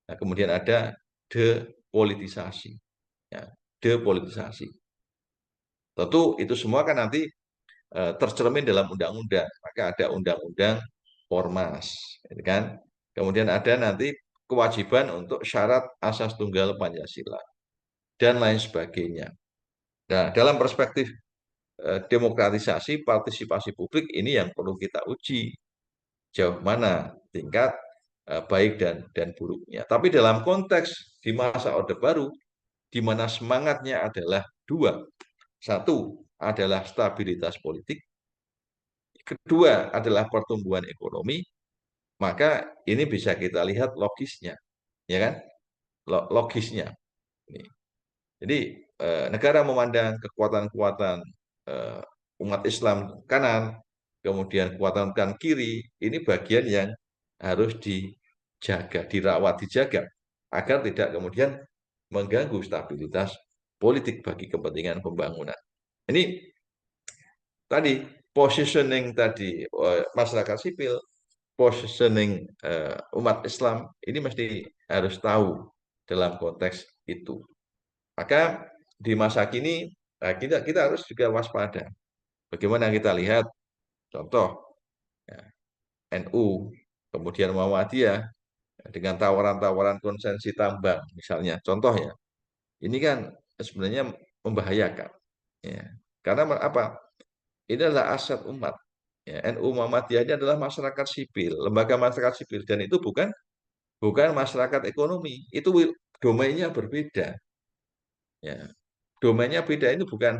Nah, kemudian ada depolitisasi. Ya, depolitisasi. Tentu itu semua kan nanti tercermin dalam undang-undang. Maka ada undang-undang Ormas, gitu kan? Kemudian ada nanti kewajiban untuk syarat asas tunggal Pancasila dan lain sebagainya. Nah, dalam perspektif demokratisasi, partisipasi publik ini yang perlu kita uji jauh mana tingkat baik dan buruknya. Tapi dalam konteks di masa Orde Baru, di mana semangatnya adalah dua. Satu adalah stabilitas politik, kedua adalah pertumbuhan ekonomi, maka ini bisa kita lihat logisnya, ya kan? Logisnya. Jadi negara memandang kekuatan-kekuatan umat Islam kanan, kemudian kekuatan kiri, ini bagian yang harus dijaga, dirawat, dijaga, agar tidak kemudian mengganggu stabilitas politik bagi kepentingan pembangunan. Ini tadi positioning tadi masyarakat sipil, positioning umat Islam, ini mesti harus tahu dalam konteks itu. Maka di masa kini kita harus juga waspada. Bagaimana kita lihat contoh ya, NU, kemudian Muhammadiyah dengan tawaran-tawaran konsensi tambang misalnya, contoh ya, ini kan sebenarnya membahayakan. Ya. Karena apa? Ini adalah aset umat. Ya, NU Muhammadiyah ini adalah masyarakat sipil, lembaga masyarakat sipil, dan itu bukan masyarakat ekonomi, itu domainnya berbeda. Ya, domainnya beda, ini bukan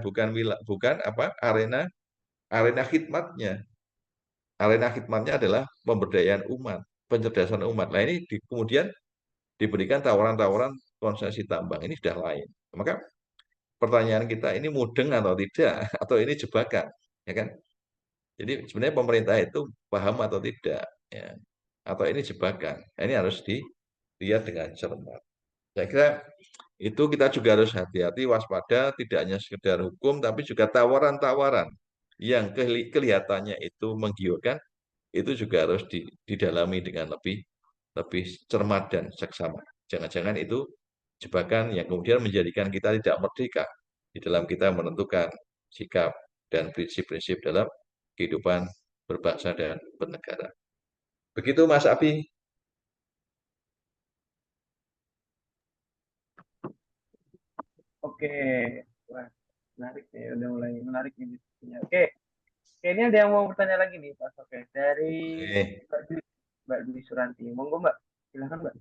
arena khidmatnya. arena khidmatnya adalah pemberdayaan umat, pencerdasan umat. Nah ini kemudian diberikan tawaran-tawaran konsesi tambang, ini sudah lain. Maka pertanyaan kita ini mudeng atau tidak, atau ini jebakan, ya kan? Jadi sebenarnya pemerintah itu paham atau tidak, ya, atau ini jebakan. Nah, ini harus dilihat dengan cermat. Saya kira itu kita juga harus hati-hati, waspada, tidak hanya sekedar hukum, tapi juga tawaran-tawaran yang kelihatannya itu menggiurkan, itu juga harus didalami dengan lebih lebih cermat dan seksama. Jangan-jangan itu jebakan yang kemudian menjadikan kita tidak merdeka di dalam kita menentukan sikap dan prinsip-prinsip dalam kehidupan berbangsa dan bernegara. Begitu Mas Abi. Oke, wah menarik ya, udah mulai menarik nih diskusinya. Oke, kayaknya ada yang mau bertanya lagi nih Pak. Oke, dari Oke. Mbak Dwi Suranti. Monggo Mbak, silakan Mbak.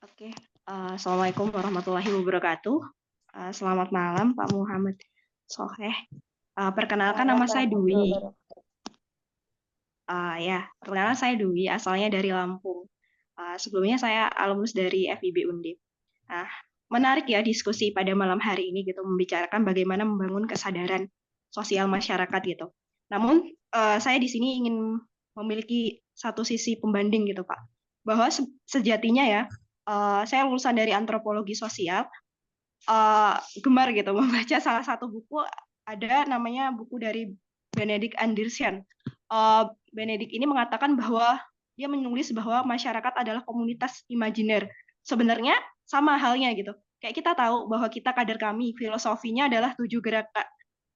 Oke, Assalamualaikum warahmatullahi wabarakatuh. Selamat malam Pak Muhammad Soheh. Perkenalkan nama saya Dwi. Perkenalkan saya Dwi, asalnya dari Lampung. Sebelumnya saya alumnus dari FIB Undip. Nah, menarik ya diskusi pada malam hari ini gitu, membicarakan bagaimana membangun kesadaran sosial masyarakat gitu. Namun saya di sini ingin memiliki satu sisi pembanding gitu Pak, bahwa sejatinya ya, saya lulusan dari antropologi sosial, gemar gitu membaca salah satu buku, ada namanya buku dari Benedict Anderson. Benedict ini mengatakan bahwa dia menulis bahwa masyarakat adalah komunitas imajiner. Sebenarnya sama halnya gitu. Kayak kita tahu bahwa kita kader kami, filosofinya adalah 7 gerak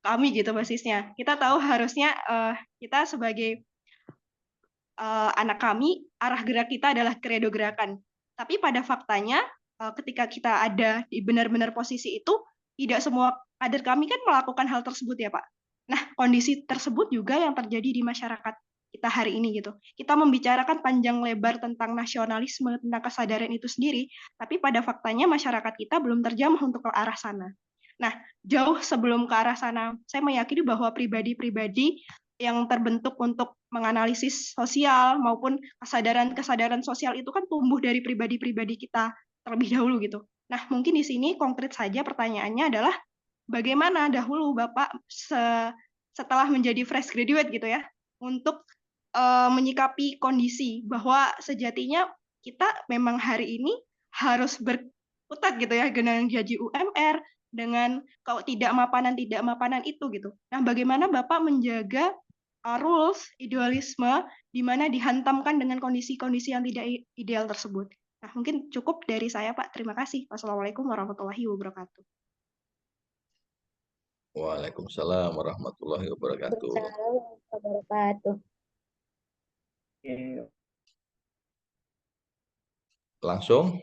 kami gitu basisnya. Kita tahu harusnya kita sebagai anak kami, arah gerak kita adalah kredo gerakan. Tapi pada faktanya, ketika kita ada di benar-benar posisi itu, tidak semua kader kami kan melakukan hal tersebut ya Pak. Nah, kondisi tersebut juga yang terjadi di masyarakat kita hari ini gitu. Kita membicarakan panjang lebar tentang nasionalisme, tentang kesadaran itu sendiri, tapi pada faktanya masyarakat kita belum terjamah untuk ke arah sana. Nah, jauh sebelum ke arah sana, saya meyakini bahwa pribadi-pribadi yang terbentuk untuk menganalisis sosial maupun kesadaran-kesadaran sosial itu kan tumbuh dari pribadi-pribadi kita terlebih dahulu gitu. Nah, mungkin di sini konkret saja pertanyaannya adalah bagaimana dahulu Bapak setelah menjadi fresh graduate gitu ya, untuk menyikapi kondisi bahwa sejatinya kita memang hari ini harus berkutat gitu ya dengan gaji UMR, dengan kalau tidak mapanan itu gitu. Nah, bagaimana Bapak menjaga rules, idealisme, di mana dihantamkan dengan kondisi-kondisi yang tidak ideal tersebut. Nah, mungkin cukup dari saya, Pak. Terima kasih. Wassalamualaikum warahmatullahi wabarakatuh. Waalaikumsalam warahmatullahi wabarakatuh. Assalamualaikum warahmatullahi wabarakatuh. Oke, Langsung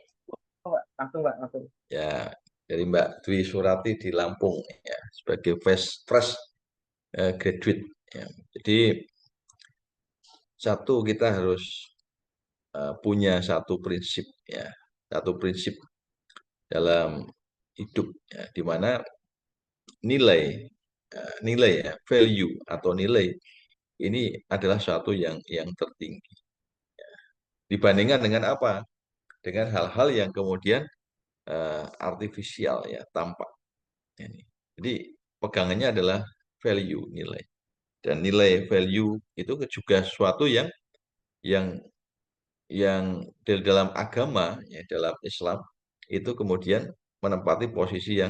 Mbak, langsung Mbak, langsung. ya dari Mbak Dwi Surati di Lampung ya sebagai fresh graduate ya. Jadi satu kita harus punya satu prinsip ya, satu prinsip dalam hidup ya, di mana nilai ya, value atau nilai ini adalah satu yang tertinggi dibandingkan dengan apa? Dengan hal-hal yang kemudian artifisial ya, tampak. Ini. Jadi pegangannya adalah value, nilai. Dan nilai value itu juga sesuatu yang yang dalam agama ya, dalam Islam itu kemudian menempati posisi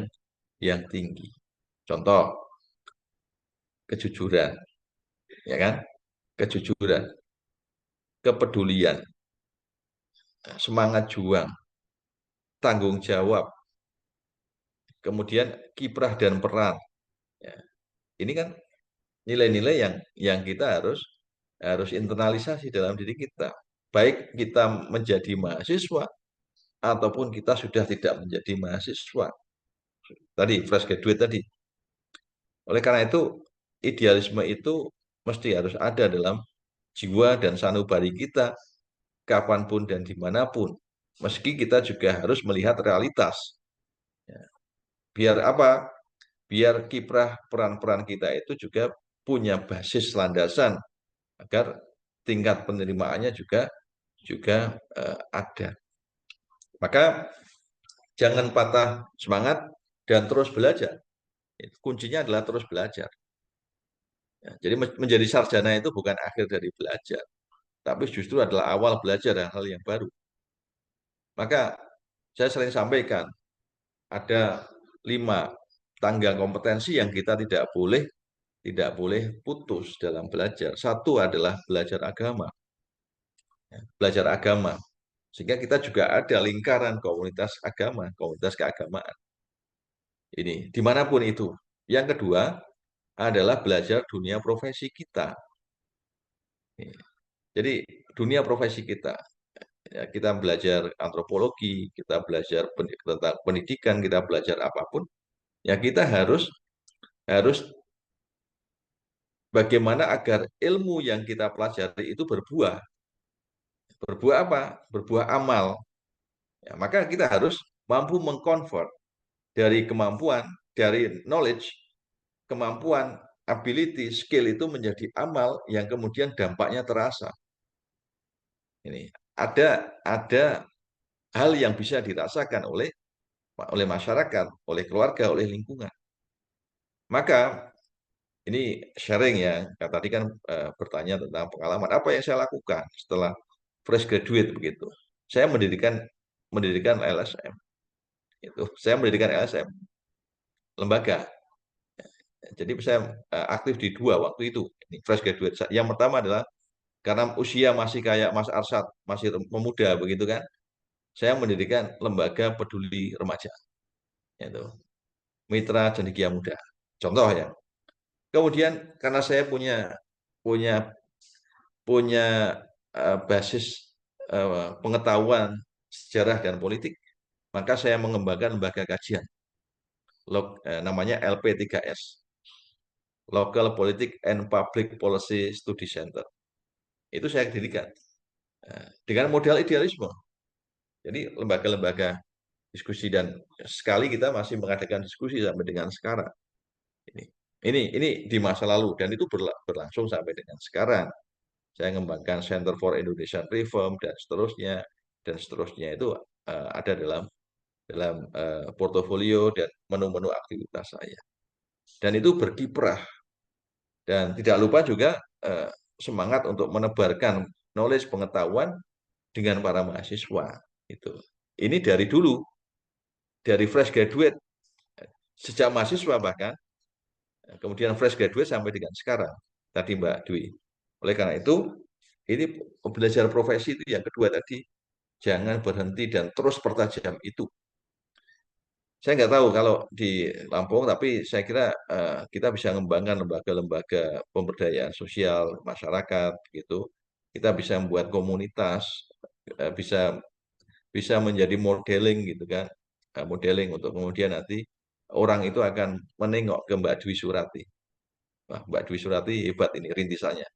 yang tinggi. Contoh kejujuran, ya kan? Kejujuran, kepedulian, semangat juang, tanggung jawab, kemudian kiprah dan peran. Ya. Ini kan nilai-nilai yang kita harus internalisasi dalam diri kita. Baik kita menjadi mahasiswa ataupun kita sudah tidak menjadi mahasiswa. Tadi fresh graduate tadi. Oleh karena itu idealisme itu mesti harus ada dalam jiwa dan sanubari kita kapanpun dan dimanapun. Meski kita juga harus melihat realitas. Ya. Biar apa? Biar kiprah peran-peran kita itu juga punya basis landasan agar tingkat penerimaannya juga ada. Maka jangan patah semangat dan terus belajar. Kuncinya adalah terus belajar. Ya, jadi menjadi sarjana itu bukan akhir dari belajar, tapi justru adalah awal belajar hal yang baru. Maka saya sering sampaikan, ada 5 tangga kompetensi yang kita tidak boleh putus dalam belajar. Satu adalah belajar agama. Belajar agama. Sehingga kita juga ada lingkaran komunitas agama, komunitas keagamaan. Ini, dimanapun itu. Yang kedua adalah belajar dunia profesi kita. Jadi, dunia profesi kita. Ya, kita belajar antropologi, kita belajar tentang pendidikan, kita belajar apapun. Ya, kita harus bagaimana agar ilmu yang kita pelajari itu berbuah. Berbuah apa? Berbuah amal. Ya, maka kita harus mampu mengkonvert dari kemampuan, dari knowledge, kemampuan, ability, skill itu menjadi amal yang kemudian dampaknya terasa. Ini ada hal yang bisa dirasakan oleh masyarakat, oleh keluarga, oleh lingkungan. Maka ini sharing ya, tadi kan bertanya tentang pengalaman apa yang saya lakukan setelah fresh graduate begitu. Saya mendirikan LSM. Saya mendirikan LSM lembaga. Jadi saya aktif di 2 waktu itu. Ini fresh graduate. Yang pertama adalah karena usia masih kayak Mas Arsyad, masih pemuda begitu kan. Saya mendirikan lembaga peduli remaja. Yaitu Mitra Cendekia Muda. Contoh ya. Kemudian karena saya punya basis pengetahuan sejarah dan politik, maka saya mengembangkan lembaga kajian namanya LP3S, Local Politics and Public Policy Study Center. Itu saya dirikan dengan modal idealisme. Jadi lembaga-lembaga diskusi, dan sekali kita masih mengadakan diskusi sampai dengan sekarang. Ini di masa lalu dan itu berlangsung sampai dengan sekarang. Saya mengembangkan Center for Indonesian Reform dan seterusnya itu ada dalam portofolio dan menu-menu aktivitas saya. Dan itu berkiprah. Dan tidak lupa juga semangat untuk menebarkan knowledge, pengetahuan dengan para mahasiswa. Ini dari dulu, dari fresh graduate, sejak mahasiswa bahkan, kemudian fresh graduate sampai dengan sekarang. Tadi Mbak Dwi. Oleh karena itu, ini belajar profesi itu yang kedua tadi, jangan berhenti dan terus pertajam itu. Saya nggak tahu kalau di Lampung, tapi saya kira kita bisa mengembangkan lembaga-lembaga pemberdayaan sosial masyarakat, gitu. Kita bisa membuat komunitas, bisa menjadi modeling, gitu kan, modeling untuk kemudian nanti orang itu akan menengok ke Mbak Dwi Surati. Wah, Mbak Dwi Surati hebat ini rintisannya.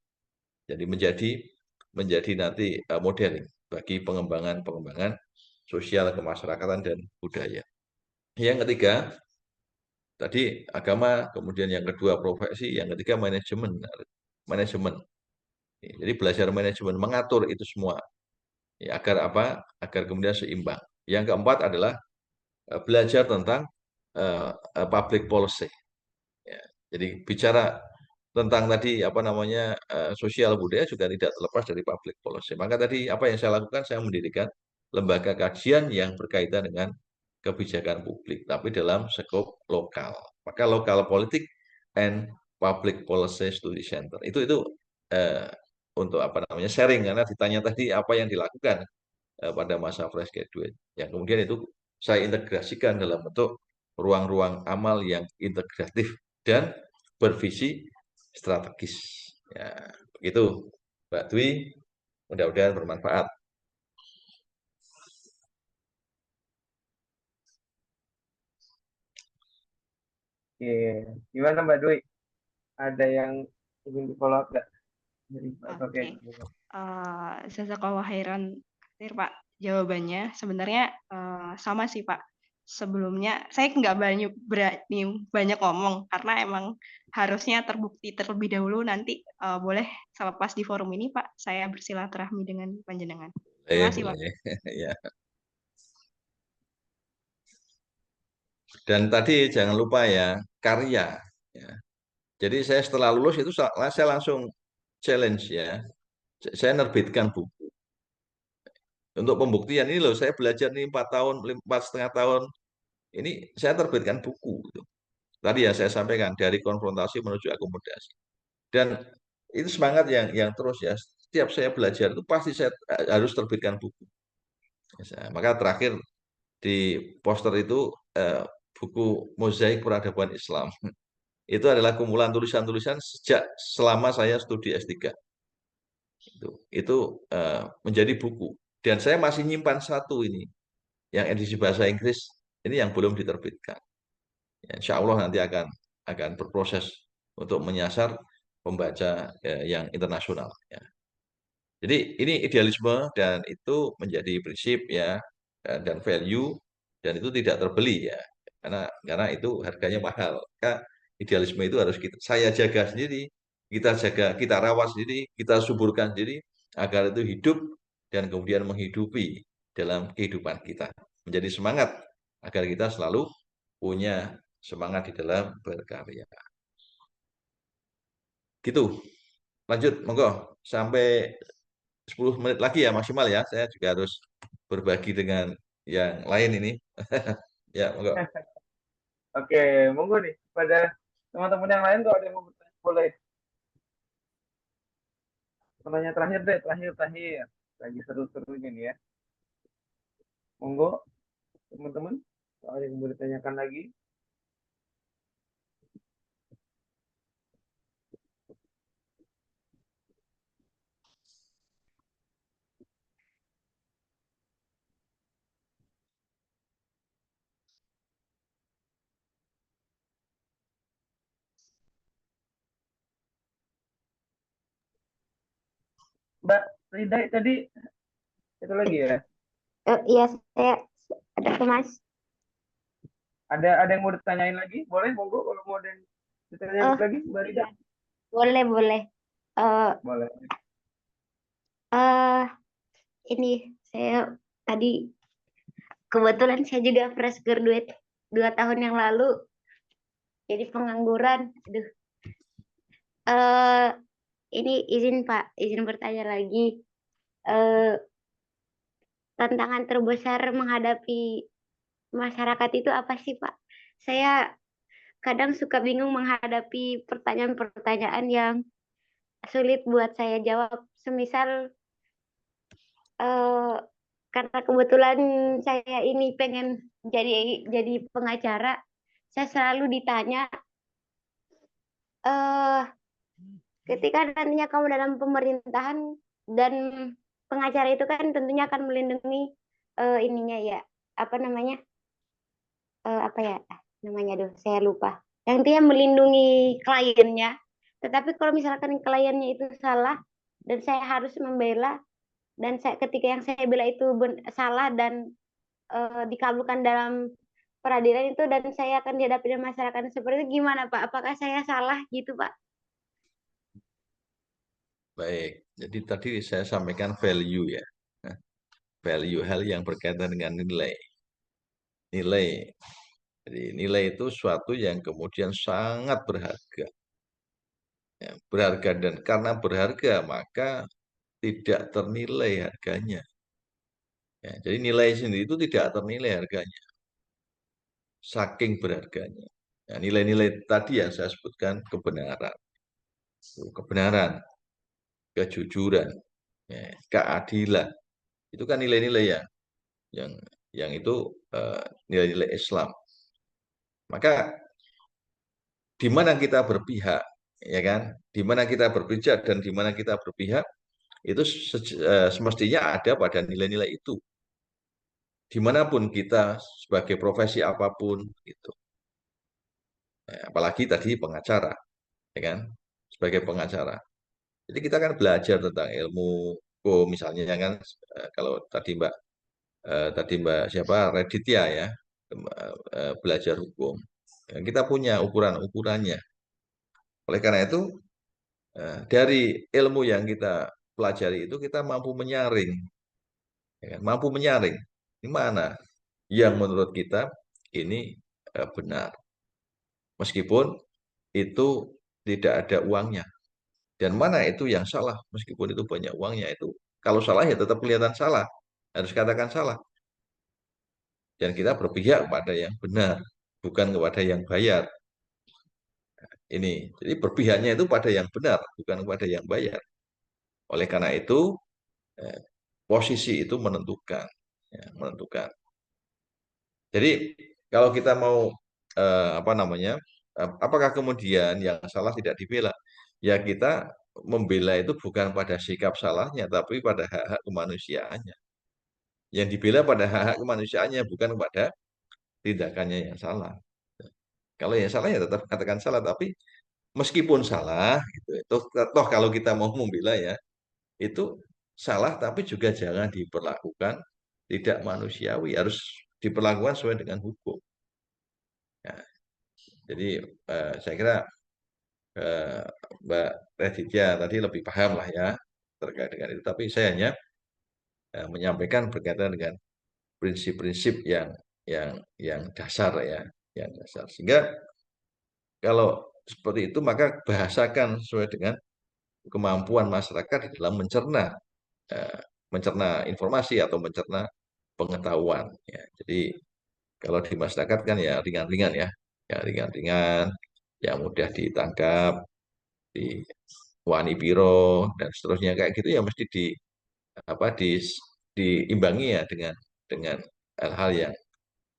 Jadi menjadi nanti modeling bagi pengembangan sosial kemasyarakatan dan budaya. Yang ketiga, tadi agama, kemudian yang kedua profesi, yang ketiga manajemen. Jadi belajar manajemen, mengatur itu semua. Ya, agar apa? Agar kemudian seimbang. Yang keempat adalah belajar tentang public policy. Ya, jadi bicara tentang tadi sosial budaya juga tidak terlepas dari public policy. Maka tadi apa yang saya lakukan, saya mendirikan lembaga kajian yang berkaitan dengan kebijakan publik, tapi dalam skop lokal. Maka Local Politics and Public Policy Study Center. Itu untuk sharing, karena ditanya tadi apa yang dilakukan pada masa fresh graduate. Yang kemudian itu saya integrasikan dalam bentuk ruang-ruang amal yang integratif dan bervisi strategis. Ya, begitu Mbak Dwi, mudah-mudahan bermanfaat. Oke, gimana Mbak Dwi? Ada yang ingin di-follow up nggak? Oke. Jazakallah khairan, Pak. Jawabannya sebenarnya sama sih Pak. sebelumnya saya nggak berani banyak ngomong karena emang harusnya terbukti terlebih dahulu. Nanti boleh selepas di forum ini Pak, saya bersilaturahmi dengan panjenengan. Terima kasih Pak. Boleh. Ya. Dan tadi jangan lupa ya, karya. Ya. Jadi saya setelah lulus itu saya langsung challenge ya. Saya nerbitkan buku. Untuk pembuktian ini loh, saya belajar nih 4 tahun, 4,5 tahun. Ini saya terbitkan buku. Gitu. Tadi ya saya sampaikan dari konfrontasi menuju akomodasi. Dan itu semangat yang terus ya. Setiap saya belajar itu pasti saya harus terbitkan buku. Maka terakhir di poster itu buku Mozaik Peradaban Islam. Itu adalah kumpulan tulisan-tulisan sejak selama saya studi S3. Itu menjadi buku. Dan saya masih nyimpan satu ini, yang edisi bahasa Inggris, ini yang belum diterbitkan. Ya, insya Allah nanti akan berproses untuk menyasar pembaca yang internasional. Ya. Jadi ini idealisme dan itu menjadi prinsip ya dan value dan itu tidak terbeli ya karena itu harganya mahal. Maka idealisme itu harus saya jaga sendiri, kita jaga, kita rawat sendiri, kita suburkan sendiri agar itu hidup dan kemudian menghidupi dalam kehidupan kita. Menjadi semangat agar kita selalu punya semangat di dalam berkarya. Gitu. Lanjut, monggo. Sampai 10 menit lagi ya maksimal ya. Saya juga harus berbagi dengan yang lain ini. Ya, monggo. Oke, monggo nih pada teman-teman yang lain kalau ada yang mau bertanya boleh. Pertanyaan terakhir deh, terakhir. Lagi seru-serunya nih ya. Monggo teman-teman kalau ada yang mau ditanyakan lagi. Mbak Rida tadi itu lagi ya. Iya, saya ada ke Mas. Ada yang mau ditanyain lagi? Boleh, monggo kalau mau ada yang ditanyain lagi, Mbak Rida. Boleh. Boleh. Ini saya tadi kebetulan saya juga fresh graduate 2 tahun yang lalu, jadi pengangguran. Aduh. Ini izin bertanya lagi. Tantangan terbesar menghadapi masyarakat itu apa sih, Pak? Saya kadang suka bingung menghadapi pertanyaan-pertanyaan yang sulit buat saya jawab. Semisal karena kebetulan saya ini pengen jadi pengacara, saya selalu ditanya, ketika nantinya kamu dalam pemerintahan dan pengacara itu kan tentunya akan melindungi ininya ya, apa namanya, saya lupa. Yang dia melindungi kliennya. Tetapi kalau misalkan kliennya itu salah dan saya harus membela, dan ketika yang saya bela itu salah dan dikabulkan dalam peradilan itu, dan saya akan dihadapi dengan masyarakat seperti itu, gimana Pak? Apakah saya salah gitu Pak? Baik, jadi tadi saya sampaikan value ya. Value, hal yang berkaitan dengan nilai. Jadi nilai itu suatu yang kemudian sangat berharga. Ya, berharga dan karena berharga maka tidak ternilai harganya. Ya, jadi nilai sendiri itu tidak ternilai harganya. Saking berharganya. Ya, nilai-nilai tadi yang saya sebutkan kebenaran, kejujuran, ya, keadilan. Itu kan nilai-nilai yang itu nilai-nilai Islam. Maka di mana kita berpihak, ya kan? Di mana kita berpijak dan di mana kita berpihak itu semestinya ada pada nilai-nilai itu. Dimanapun kita sebagai profesi apapun itu. Apalagi tadi pengacara, ya kan? Sebagai pengacara. Jadi kita kan belajar tentang ilmu hukum misalnya kan kalau tadi Mbak siapa Raditya ya belajar hukum. Ya, kita punya ukuran-ukurannya. Oleh karena itu, dari ilmu yang kita pelajari itu kita mampu menyaring, ya kan? Mampu menyaring di mana yang menurut kita ini benar, meskipun itu tidak ada uangnya, dan mana itu yang salah, meskipun itu banyak uangnya. Itu kalau salah ya tetap kelihatan salah, harus katakan salah, dan kita berpihak kepada yang benar, bukan kepada yang bayar. Ini jadi berpihaknya itu pada yang benar, bukan kepada yang bayar. Oleh karena itu, eh, posisi itu menentukan, ya, menentukan. Jadi kalau kita mau apa namanya, apakah kemudian yang salah tidak dibela? Ya kita membela itu bukan pada sikap salahnya, tapi pada hak-hak kemanusiaannya. Yang dibela pada hak-hak kemanusiaannya, bukan pada tindakannya yang salah. Kalau yang salah ya tetap katakan salah, tapi meskipun salah, gitu, toh kalau kita mau membela ya, itu salah, tapi juga jangan diperlakukan tidak manusiawi, harus diperlakukan sesuai dengan hukum. Ya, jadi saya kira eh, Mbak Reditya tadi lebih paham lah ya terkait dengan itu, tapi saya hanya menyampaikan berkaitan dengan prinsip-prinsip yang dasar ya, yang dasar. Sehingga kalau seperti itu maka bahasakan sesuai dengan kemampuan masyarakat di dalam mencerna informasi atau mencerna pengetahuan. Ya. Jadi kalau di masyarakat kan ya ringan-ringan ya ringan-ringan, yang mudah ditangkap, di wani biro dan seterusnya kayak gitu ya mesti apa diimbangi ya dengan hal-hal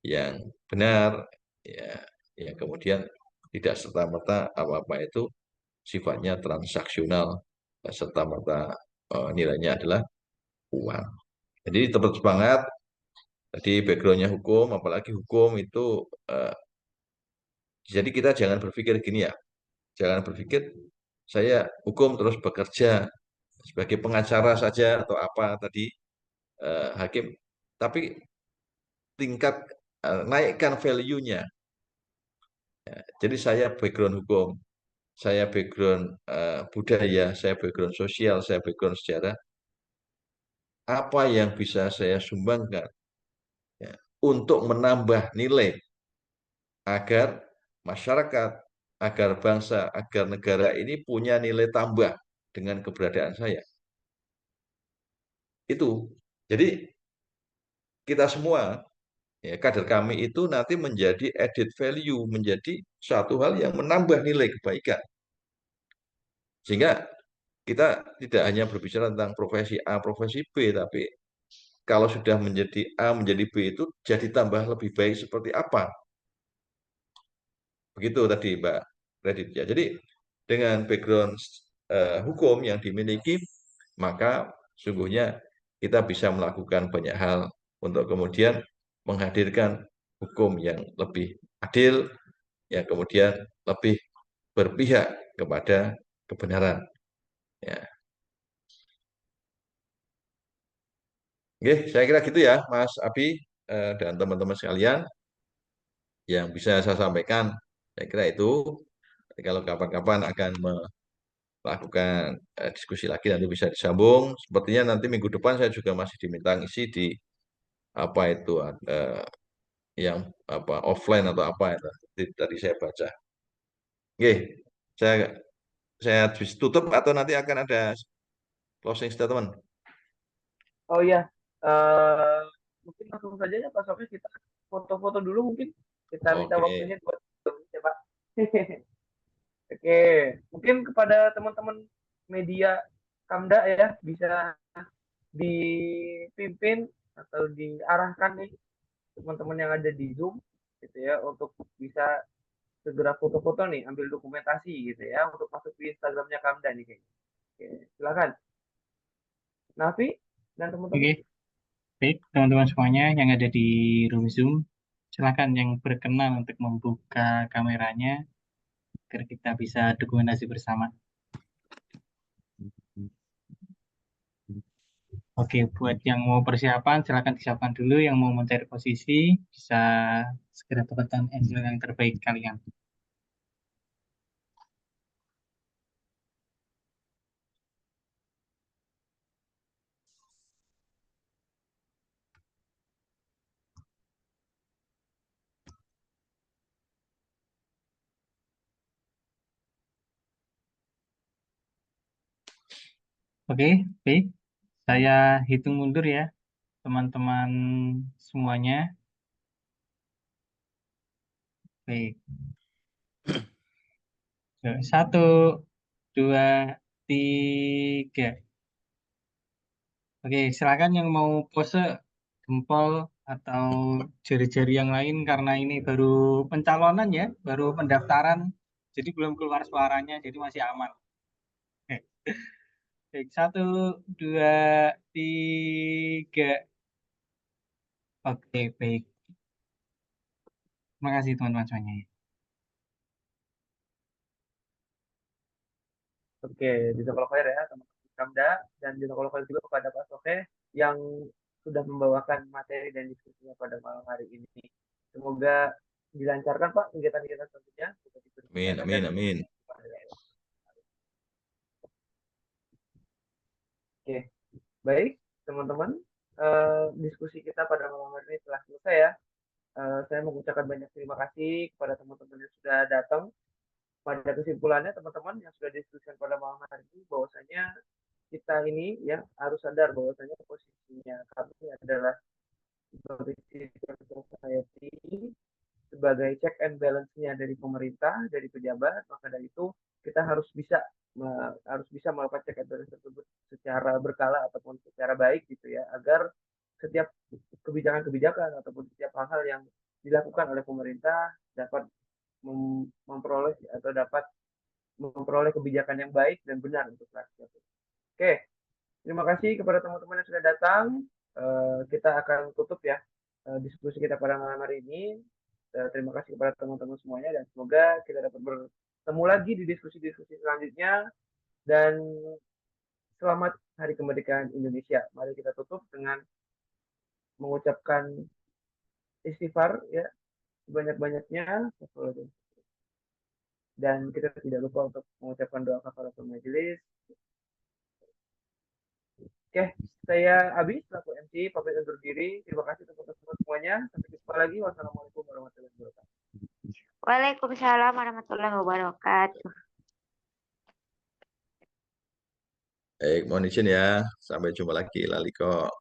yang benar, ya, ya kemudian tidak serta-merta apa-apa itu sifatnya transaksional, serta-merta nilainya adalah uang. Jadi tetap semangat. Tadi backgroundnya hukum, apalagi hukum itu, jadi kita jangan berpikir gini ya, jangan berpikir saya hukum terus bekerja sebagai pengacara saja atau apa tadi hakim, tapi tingkat naikkan value-nya. Ya, jadi saya background hukum, saya background budaya, saya background sosial, saya background sejarah. Apa yang bisa saya sumbangkan ya, untuk menambah nilai agar masyarakat, agar bangsa, agar negara ini punya nilai tambah dengan keberadaan saya. Itu. Jadi kita semua, ya, kader kami itu nanti menjadi added value, menjadi satu hal yang menambah nilai kebaikan. Sehingga kita tidak hanya berbicara tentang profesi A, profesi B, tapi kalau sudah menjadi A, menjadi B itu jadi tambah lebih baik seperti apa. Begitu tadi Mbak Redit ya. Jadi dengan background hukum yang dimiliki, maka sungguhnya kita bisa melakukan banyak hal untuk kemudian menghadirkan hukum yang lebih adil, yang kemudian lebih berpihak kepada kebenaran. Ya. Oke, saya kira gitu ya, Mas Abi dan teman-teman sekalian yang bisa saya sampaikan. Saya kira itu. Kalau kapan-kapan akan melakukan diskusi lagi nanti bisa disambung. Sepertinya nanti minggu depan saya juga masih diminta ngisi di apa itu yang apa offline atau apa itu. Tadi saya baca. Oke, saya saya tutup atau nanti akan ada closing statement. Oh iya, eh mungkin langsung saja ya Pak Sofi, kita foto-foto dulu mungkin. Kita minta Oke. waktunya buat ya Pak. Oke, mungkin kepada teman-teman media Kamda ya bisa dipimpin atau diarahkan nih teman-teman yang ada di Zoom gitu ya untuk bisa segera foto-foto nih, ambil dokumentasi gitu ya untuk masuk di Instagramnya Kamda nih kayaknya. Oke, silakan. Nafi dan teman-teman. Oke, baik teman-teman semuanya yang ada di room Zoom, silakan yang berkenan untuk membuka kameranya agar kita bisa dokumentasi bersama. Oke, buat yang mau persiapan, silakan disiapkan dulu. Yang mau mencari posisi, bisa segera tekan angle yang terbaik kalian. Oke, baik. Saya hitung mundur ya, teman-teman semuanya. Baik. 1, 2, 3. Oke, silakan yang mau pose jempol atau jari-jari yang lain karena ini baru pencalonan ya, baru pendaftaran, jadi belum keluar suaranya, jadi masih aman. Baik, 1, 2, 3. Oke, baik. Terima kasih teman-teman semuanya. Oke, disampaikan ya teman-teman Kamda dan disampaikan juga kepada Pak Soke yang sudah membawakan materi dan diskusinya pada malam hari ini. Semoga dilancarkan Pak kegiatan-kegiatan selanjutnya. Amin, amin, amin. Oke, baik teman-teman. Diskusi kita pada malam hari ini telah selesai ya. Saya mengucapkan banyak terima kasih kepada teman-teman yang sudah datang. Pada kesimpulannya teman-teman yang sudah diskusikan pada malam hari ini bahwasanya kita ini ya harus sadar bahwasanya posisinya kami adalah sebagai civil society, sebagai check and balance-nya dari pemerintah, dari pejabat, maka dari itu kita harus bisa melakukan check and balance tersebut secara berkala ataupun secara baik gitu ya, agar setiap kebijakan-kebijakan ataupun setiap hal-hal yang dilakukan oleh pemerintah dapat memperoleh atau dapat memperoleh kebijakan yang baik dan benar untuk rakyat. Oke, terima kasih kepada teman-teman yang sudah datang. Kita akan tutup ya diskusi kita pada malam hari ini. Terima kasih kepada teman-teman semuanya dan semoga kita dapat bertemu lagi di diskusi-diskusi selanjutnya dan selamat Hari Kemerdekaan Indonesia. Mari kita tutup dengan mengucapkan istighfar ya sebanyak-banyaknya dan kita tidak lupa untuk mengucapkan doa kafaratul majelis. Oke, saya Abi selaku MC pamit undur diri. Terima kasih teman-teman semuanya. Sampai jumpa lagi. Wassalamualaikum warahmatullahi wabarakatuh. Waalaikumsalam warahmatullahi wabarakatuh. Baik, mohon izin ya. Sampai jumpa lagi, Laliko.